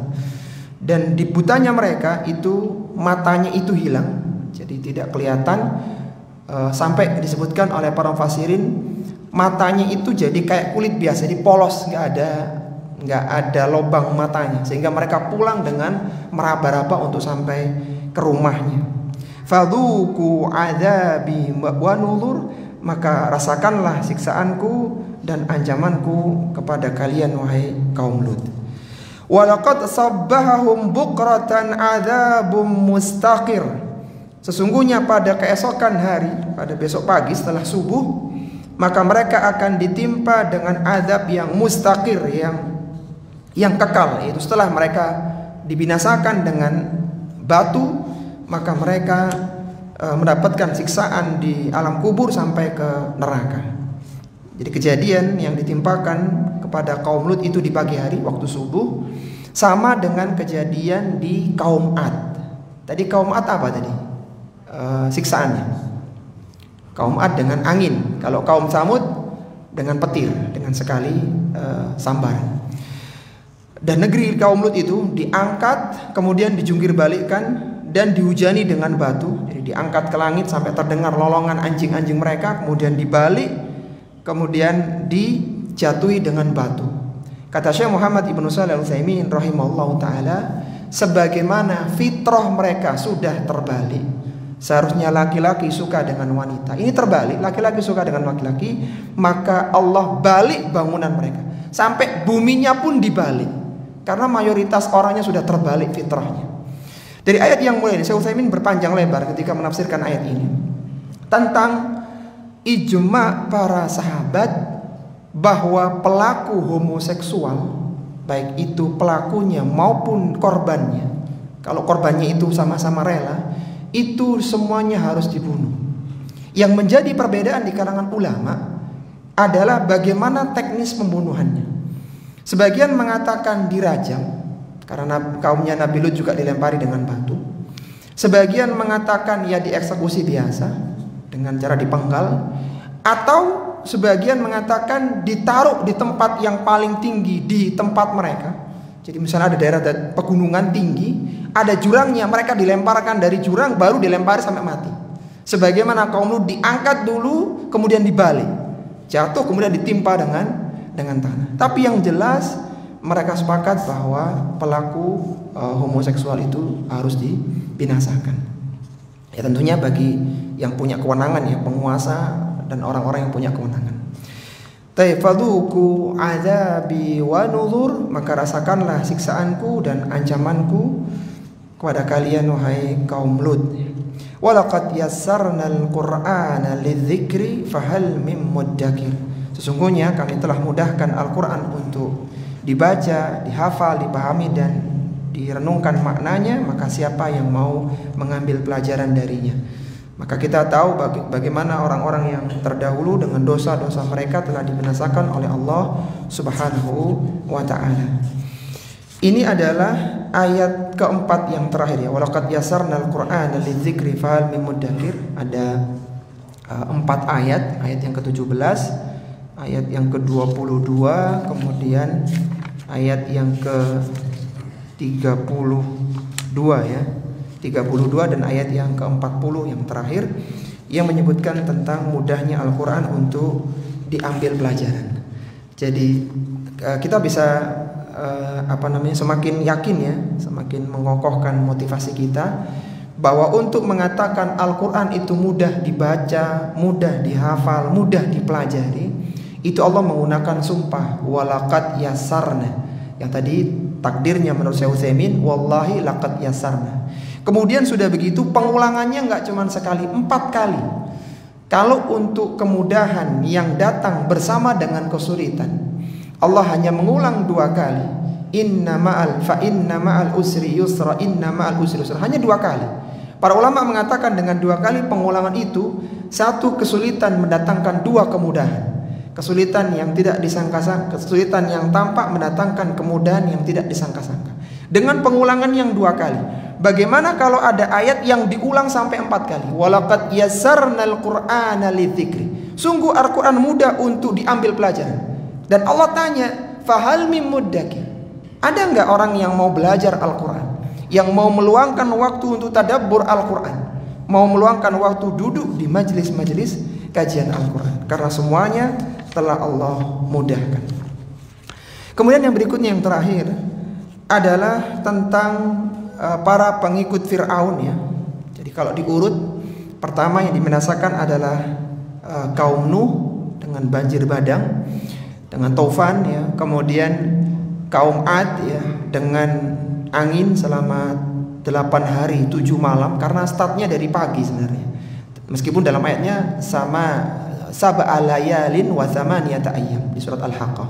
dan di butanya mereka itu matanya itu hilang, jadi tidak kelihatan. Sampai disebutkan oleh para mufassirin matanya itu jadi kayak kulit biasa, jadi polos, nggak ada lubang matanya, sehingga mereka pulang dengan meraba-raba untuk sampai ke rumahnya. Fadzuqu adzabi wa nuzur, maka rasakanlah siksaanku dan ancamanku kepada kalian wahai kaum Lut. Walaqad sabbahahum bukratan adzabum mustaqir, sesungguhnya pada keesokan hari, pada besok pagi setelah subuh, maka mereka akan ditimpa dengan azab yang mustaqir, yang kekal. Yaitu setelah mereka dibinasakan dengan batu, maka mereka mendapatkan siksaan di alam kubur sampai ke neraka. Jadi kejadian yang ditimpakan kepada kaum Lut itu di pagi hari waktu subuh sama dengan kejadian di kaum Ad. Tadi kaum Ad apa tadi? Siksaannya. Kaum Ad dengan angin, kalau kaum Samud dengan petir, dengan sekali sambaran. Dan negeri kaum Lut itu diangkat, kemudian dijungkir balikkan dan dihujani dengan batu. Jadi diangkat ke langit sampai terdengar lolongan anjing-anjing mereka, kemudian dibalik, kemudian dijatuhi dengan batu. Kata Syekh Muhammad Ibnu Shalih Al-Utsaimin rahimahullahu taala, sebagaimana fitrah mereka sudah terbalik. Seharusnya laki-laki suka dengan wanita, ini terbalik, laki-laki suka dengan laki-laki, maka Allah balik bangunan mereka sampai buminya pun dibalik, karena mayoritas orangnya sudah terbalik fitrahnya. Dari ayat yang mulai ini, Syekh Utsaimin berpanjang lebar ketika menafsirkan ayat ini tentang ijma para sahabat bahwa pelaku homoseksual, baik itu pelakunya maupun korbannya, kalau korbannya itu sama-sama rela, itu semuanya harus dibunuh. Yang menjadi perbedaan di kalangan ulama adalah bagaimana teknis pembunuhannya. Sebagian mengatakan dirajam, karena kaumnya Nabi Lut juga dilempari dengan batu. Sebagian mengatakan ya dieksekusi biasa dengan cara dipenggal, atau sebagian mengatakan ditaruh di tempat yang paling tinggi di tempat mereka. Jadi misalnya ada daerah pegunungan tinggi, ada jurangnya, mereka dilemparkan dari jurang baru dilempari sampai mati. Sebagaimana kaum Lut diangkat dulu kemudian dibalik, jatuh kemudian ditimpa dengan tanah. Tapi yang jelas mereka sepakat bahwa pelaku homoseksual itu harus dibinasakan. Ya tentunya bagi yang punya kewenangan, ya penguasa dan orang-orang yang punya kewenangan. Taifaduku azabi wa nuzur, maka rasakanlah siksaanku dan ancamanku kepada kalian wahai kaum Lut. Walaqad yassarnal Qur'ana lidzikri fahal mim muddakir, sesungguhnya kami telah mudahkan Al-Qur'an untuk dibaca, dihafal, dipahami dan direnungkan maknanya, maka siapa yang mau mengambil pelajaran darinya. Maka kita tahu bagaimana orang-orang yang terdahulu dengan dosa-dosa mereka telah dibinasakan oleh Allah Subhanahu wa ta'ala. Ini adalah ayat keempat yang terakhir ya. Walaqad yassarnal Qur'ana lidzikri fahal mim muddakir. Ada 4 ayat. Ayat yang ke-17, ayat yang ke-22, kemudian ayat yang ke-32 ya. 32 dan ayat yang ke-40 yang terakhir, yang menyebutkan tentang mudahnya Al-Quran untuk diambil pelajaran. Jadi kita bisa semakin yakin ya, semakin mengokohkan motivasi kita bahwa untuk mengatakan Al-Quran itu mudah dibaca, mudah dihafal, mudah dipelajari, itu Allah menggunakan sumpah walaqad yassarna, yang tadi takdirnya menurut Syekh Utsaimin wallahi laqad yassarna. Kemudian sudah begitu pengulangannya nggak cuma sekali, 4 kali. Kalau untuk kemudahan yang datang bersama dengan kesulitan, Allah hanya mengulang 2 kali. Inna ma'al usri yusra, inna ma'al usri yusra. Hanya 2 kali. Para ulama mengatakan dengan 2 kali pengulangan itu, satu kesulitan mendatangkan 2 kemudahan. Kesulitan yang tidak disangka-sangka, kesulitan yang tampak mendatangkan kemudahan yang tidak disangka-sangka. Dengan pengulangan yang 2 kali. Bagaimana kalau ada ayat yang diulang sampai 4 kali? Walaqad yassarnal Qur'ana lidzikri. Sungguh Al-Quran mudah untuk diambil pelajaran. Dan Allah tanya, fahal mim muddakir. Ada enggak orang yang mau belajar Al-Quran? yang mau meluangkan waktu untuk tadabbur Al-Quran, mau meluangkan waktu duduk di majelis-majelis kajian Al-Quran, karena semuanya telah Allah mudahkan. Kemudian yang berikutnya, yang terakhir adalah tentang para pengikut Fir'aun ya. Jadi kalau diurut, pertama yang dibinasakan adalah kaum Nuh dengan banjir bandang, dengan taufan ya. Kemudian kaum Ad ya, dengan angin selama 8 hari 7 malam, karena startnya dari pagi sebenarnya. Meskipun dalam ayatnya sama, sab'a layalin wa thamaniyata ayyam di surat Al-Haqqah.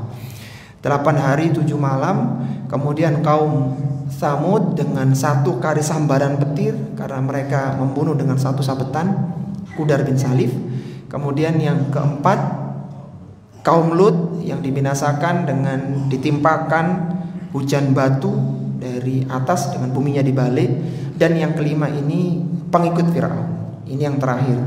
8 hari 7 malam. Kemudian kaum Tsamud dengan 1 kali sambaran petir, karena mereka membunuh dengan 1 sabetan Qudar bin Salif. Kemudian yang keempat, kaum Lut yang dibinasakan dengan ditimpakan hujan batu dari atas dengan buminya dibalik. Dan yang kelima ini pengikut Fir'aun. Ini yang terakhir.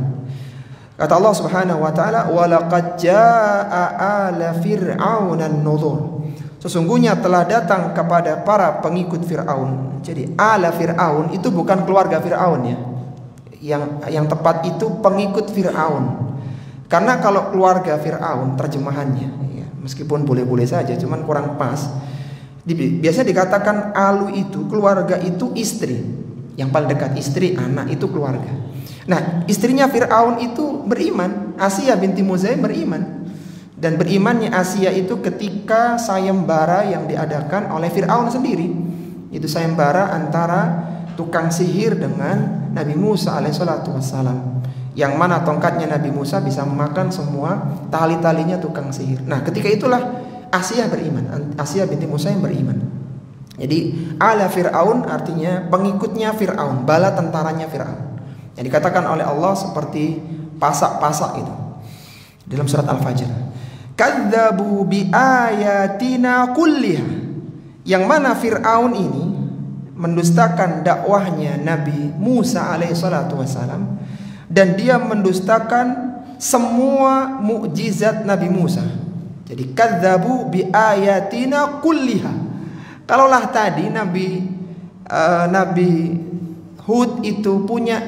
Kata Allah Subhanahu wa taala, "Wa laqad jaa'a ala fir'auna an-nuzur." Sesungguhnya telah datang kepada para pengikut Fir'aun. Jadi ala Fir'aun itu bukan keluarga Fir'aun ya. Yang tepat itu pengikut Fir'aun. Karena kalau keluarga Fir'aun terjemahannya ya, meskipun boleh-boleh saja, cuman kurang pas. Biasa dikatakan alu itu, keluarga itu istri. Yang paling dekat istri, anak itu keluarga. Nah, istrinya Fir'aun itu beriman, Asiyah binti Muzaim beriman. Dan berimannya Asiyah itu ketika sayembara yang diadakan oleh Fir'aun sendiri. Itu sayembara antara tukang sihir dengan Nabi Musa alaihissalatu wassalam, yang mana tongkatnya Nabi Musa bisa memakan semua tali-talinya tukang sihir. Nah, ketika itulah Asiyah beriman, Asiyah binti Musa yang beriman. Jadi ala Fir'aun artinya pengikutnya Fir'aun, bala tentaranya Fir'aun, yang dikatakan oleh Allah seperti pasak-pasak itu dalam surat Al-Fajr. Kadzabu bi ayatina kulliha, yang mana Fir'aun ini mendustakan dakwahnya Nabi Musa alaihissalatu wassalam, dan dia mendustakan semua mukjizat Nabi Musa. Jadi kadzabu bi ayatina kulliha. Kalaulah tadi Nabi Hud itu punya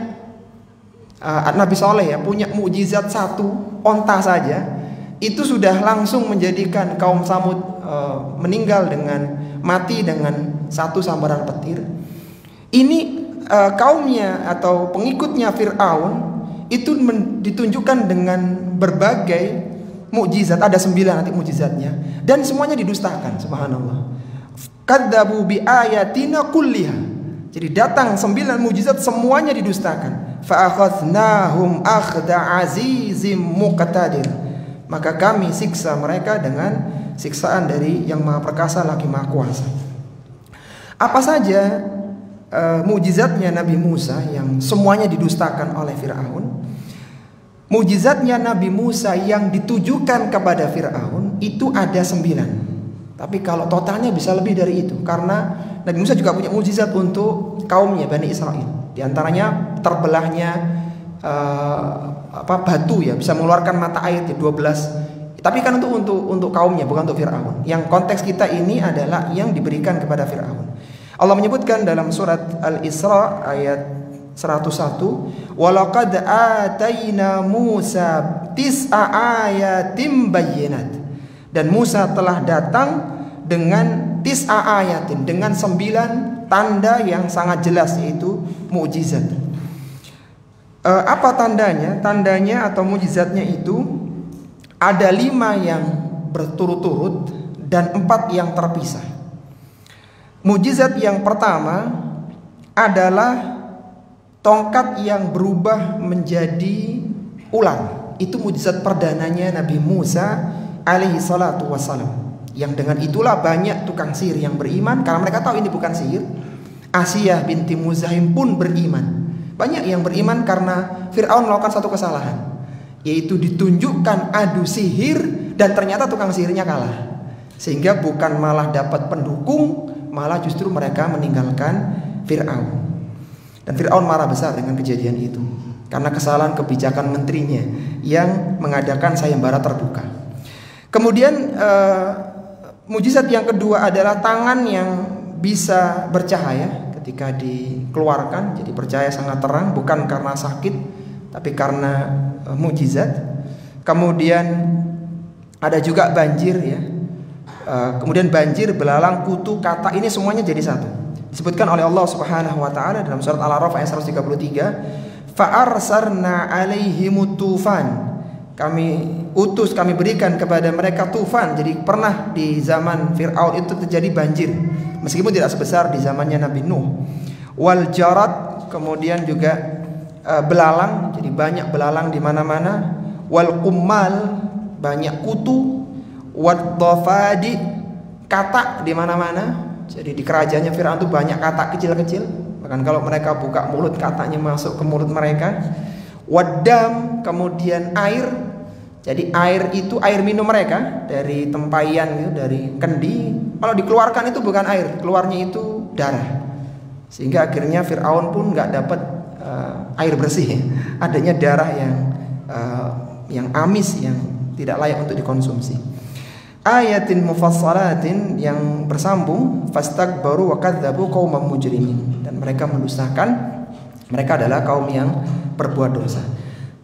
Nabi Soleh ya, punya mukjizat 1 onta saja, itu sudah langsung menjadikan kaum Tsamud meninggal dengan mati dengan 1 sambaran petir. Ini kaumnya atau pengikutnya Fir'aun itu ditunjukkan dengan berbagai mukjizat, ada 9 nanti mukjizatnya, dan semuanya didustakan. Subhanallah. Kadzabu bi ayatina kulliha. Jadi datang 9 mukjizat, semuanya didustakan. Fa akhadnahum akhda azizim muqtadir. Maka kami siksa mereka dengan siksaan dari yang Maha Perkasa lagi Maha Kuasa. Apa saja mukjizatnya Nabi Musa yang semuanya didustakan oleh Fir'aun? Mukjizatnya Nabi Musa yang ditujukan kepada Fir'aun itu ada 9. Tapi kalau totalnya bisa lebih dari itu, karena Nabi Musa juga punya mukjizat untuk kaumnya Bani Israel. Di antaranya terbelahnya batu ya, bisa mengeluarkan mata air 12. Tapi kan untuk kaumnya, bukan untuk Fir'aun. Yang konteks kita ini adalah yang diberikan kepada Fir'aun. Allah menyebutkan dalam surat Al-Isra ayat 101, walaqad atayna Musa 9 ayatin bayyinat. Dan Musa telah datang dengan 9 ayatin, dengan 9 tanda yang sangat jelas, yaitu mukjizat. Apa tandanya? Tandanya atau mukjizatnya itu ada 5 yang berturut-turut dan 4 yang terpisah. Mukjizat yang pertama adalah tongkat yang berubah menjadi ular. Itu mukjizat perdananya Nabi Musa alaihi salatu wassalam, yang dengan itulah banyak tukang sihir yang beriman, karena mereka tahu ini bukan sihir. Asiyah binti Muzaim pun beriman. Banyak yang beriman karena Fir'aun melakukan satu kesalahan, yaitu ditunjukkan adu sihir dan ternyata tukang sihirnya kalah, sehingga bukan malah dapat pendukung, malah justru mereka meninggalkan Fir'aun. Dan Fir'aun marah besar dengan kejadian itu, karena kesalahan kebijakan menterinya yang mengadakan sayembara terbuka. Kemudian mukjizat yang kedua adalah tangan yang bisa bercahaya. ketika dikeluarkan jadi bercahaya sangat terang, bukan karena sakit tapi karena mukjizat. Kemudian ada juga banjir ya. Kemudian banjir, belalang, kutu, kata, ini semuanya jadi satu. Disebutkan oleh Allah Subhanahu wa taala dalam surat Al-A'raf ayat 133, fa arsarna alaihimut tufan. Kami berikan kepada mereka tufan. Jadi pernah di zaman Fir'aun itu terjadi banjir, meskipun tidak sebesar di zamannya Nabi Nuh. Wal jarad, kemudian juga belalang, jadi banyak belalang di mana-mana. Wal qummal, banyak kutu. Wad dhafadi, katak di mana-mana. Jadi di kerajaannya Fir'aun itu banyak katak kecil-kecil. Bahkan kalau mereka buka mulut, kataknya masuk ke mulut mereka. Wadam, kemudian air. Jadi air itu air minum mereka dari tempayan gitu, dari kendi. Kalau dikeluarkan itu bukan air, keluarnya itu darah. Sehingga akhirnya Fir'aun pun nggak dapat air bersih. Adanya darah yang amis, yang tidak layak untuk dikonsumsi. Ayatin mufassalatin, yang bersambung, fastakbaru wa kadzdzabu qauman mujrimin, dan mereka mendustakan, mereka adalah kaum yang berbuat dosa.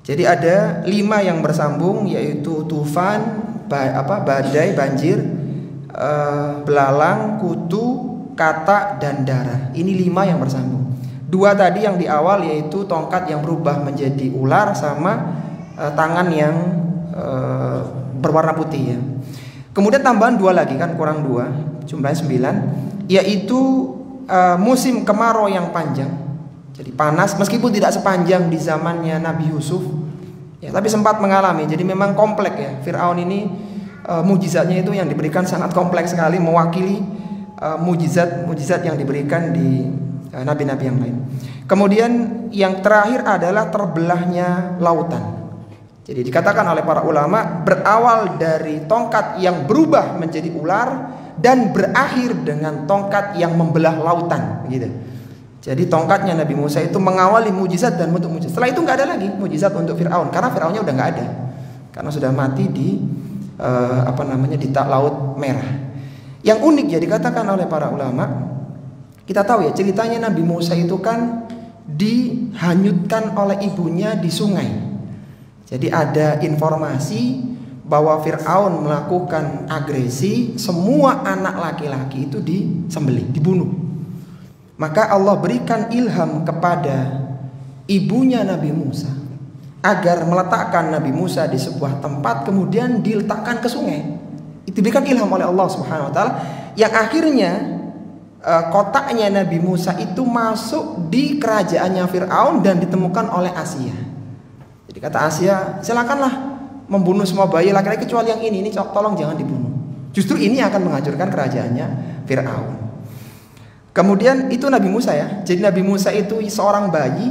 Jadi ada 5 yang bersambung, yaitu tufan, badai, banjir, belalang, kutu, kata, dan darah. Ini 5 yang bersambung. 2 tadi yang di awal, yaitu tongkat yang berubah menjadi ular, sama tangan yang berwarna putih ya. Kemudian tambahan 2 lagi, kan kurang 2, jumlahnya 9, yaitu musim kemarau yang panjang. Jadi panas, meskipun tidak sepanjang di zamannya Nabi Yusuf ya, tapi sempat mengalami. Jadi memang kompleks ya. Fir'aun ini mujizatnya itu yang diberikan sangat kompleks sekali, mewakili mujizat yang diberikan di nabi-nabi yang lain. Kemudian yang terakhir adalah terbelahnya lautan. Jadi dikatakan oleh para ulama, berawal dari tongkat yang berubah menjadi ular dan berakhir dengan tongkat yang membelah lautan, gitu. Jadi tongkatnya Nabi Musa itu mengawali mujizat dan bentuk mujizat. Setelah itu nggak ada lagi mujizat untuk Fir'aun, karena Fir'aunnya udah nggak ada, karena sudah mati di di Laut Merah. Yang unik ya, dikatakan oleh para ulama, kita tahu ya ceritanya Nabi Musa itu kan dihanyutkan oleh ibunya di sungai. Jadi ada informasi bahwa Fir'aun melakukan agresi, semua anak laki-laki itu disembelih, dibunuh. Maka Allah berikan ilham kepada ibunya Nabi Musa agar meletakkan Nabi Musa di sebuah tempat, kemudian diletakkan ke sungai. Itu diberikan ilham oleh Allah Subhanahu wa taala, yang akhirnya kotaknya Nabi Musa itu masuk di kerajaannya Fir'aun dan ditemukan oleh Asia. Jadi kata Asia, silakanlah membunuh semua bayi laki-laki kecuali yang ini tolong jangan dibunuh. Justru ini akan menghancurkan kerajaannya Fir'aun. Kemudian itu Nabi Musa ya. Jadi Nabi Musa itu seorang bayi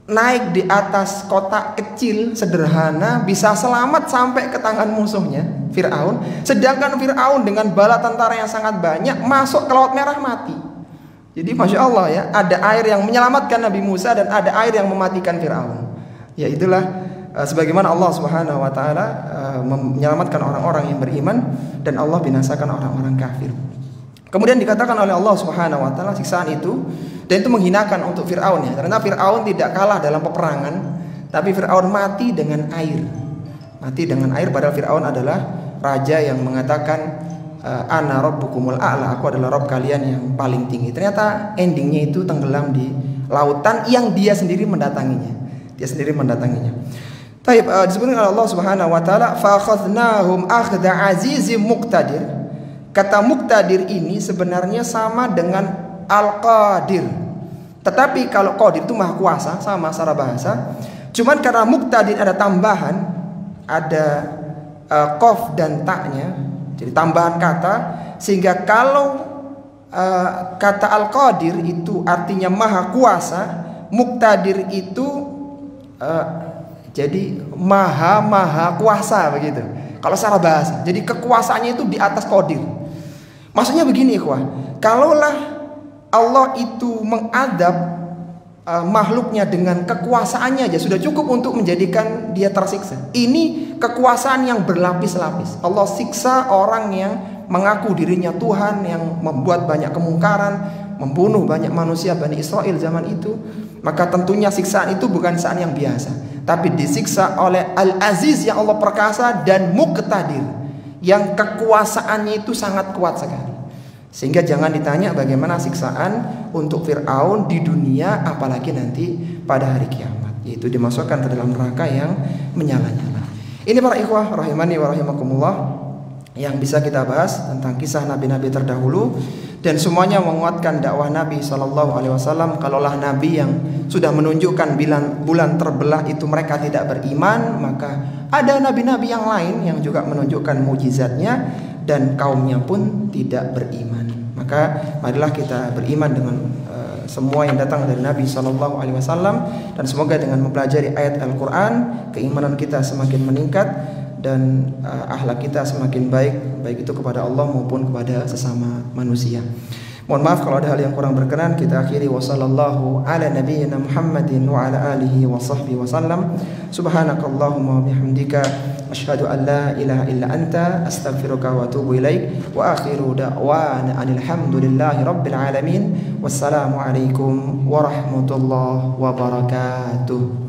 naik di atas kotak kecil sederhana, bisa selamat sampai ke tangan musuhnya Fir'aun. Sedangkan Fir'aun dengan bala tentara yang sangat banyak masuk ke Laut Merah, mati. Jadi Masya Allah ya, ada air yang menyelamatkan Nabi Musa dan ada air yang mematikan Fir'aun. Ya itulah sebagaimana Allah Subhanahu wa taala menyelamatkan orang-orang yang beriman dan Allah binasakan orang-orang kafir. Kemudian dikatakan oleh Allah Subhanahu wa taala siksaan itu, dan itu menghinakan untuk Fir'aun ya, karena Fir'aun tidak kalah dalam peperangan, tapi Fir'aun mati dengan air. Mati dengan air, padahal Fir'aun adalah raja yang mengatakan ana rabbukumul a'la, aku adalah Rabb kalian yang paling tinggi. Ternyata endingnya itu tenggelam di lautan yang dia sendiri mendatanginya. Taib, disebutkan oleh Allah Subhanahu wa taala, fa akhadnahum akhda azizim muqtadir. Kata muqtadir ini sebenarnya sama dengan al-qadir. Tetapi kalau qadir itu maha kuasa, sama secara bahasa. Cuman karena muqtadir ada tambahan, ada qaf dan taknya, jadi tambahan kata, sehingga kalau kata al-qadir itu artinya maha kuasa, muqtadir itu jadi maha kuasa begitu. Kalau secara bahasa, jadi kekuasaannya itu di atas qadir. Maksudnya begini ikhwah, kalaulah Allah itu mengadab makhluknya dengan kekuasaannya aja sudah cukup untuk menjadikan dia tersiksa. Ini kekuasaan yang berlapis-lapis. Allah siksa orang yang mengaku dirinya Tuhan, yang membuat banyak kemungkaran, membunuh banyak manusia Bani Israel zaman itu, maka tentunya siksaan itu bukan siksaan yang biasa, tapi disiksa oleh Al-Aziz yang Allah perkasa dan Muqtadir, yang kekuasaannya itu sangat kuat sekali. Sehingga jangan ditanya bagaimana siksaan untuk Fir'aun di dunia, apalagi nanti pada hari kiamat, yaitu dimasukkan ke dalam neraka yang menyala-nyala. Ini para ikhwah rahimani wa rahimakumullah yang bisa kita bahas tentang kisah nabi-nabi terdahulu, dan semuanya menguatkan dakwah Nabi SAW. Kalaulah Nabi yang sudah menunjukkan bulan terbelah itu mereka tidak beriman, maka ada nabi-nabi yang lain yang juga menunjukkan mukjizatnya dan kaumnya pun tidak beriman. Maka marilah kita beriman dengan semua yang datang dari Nabi SAW, dan semoga dengan mempelajari ayat Al-Quran keimanan kita semakin meningkat dan akhlak kita semakin baik, baik itu kepada Allah maupun kepada sesama manusia. Mohon maaf kalau ada hal yang kurang berkenan. Kita akhiri wassallallahu ala nabiyyina Muhammadin wa ala alihi wa sahbihi wasallam. Subhanakallahumma wa bihamdika asyhadu an la ilaha illa anta astaghfiruka wa atubu ilaik. Wa akhiru da'wana alhamdulillahi rabbil alamin. Wassalamu alaikum warahmatullahi wabarakatuh.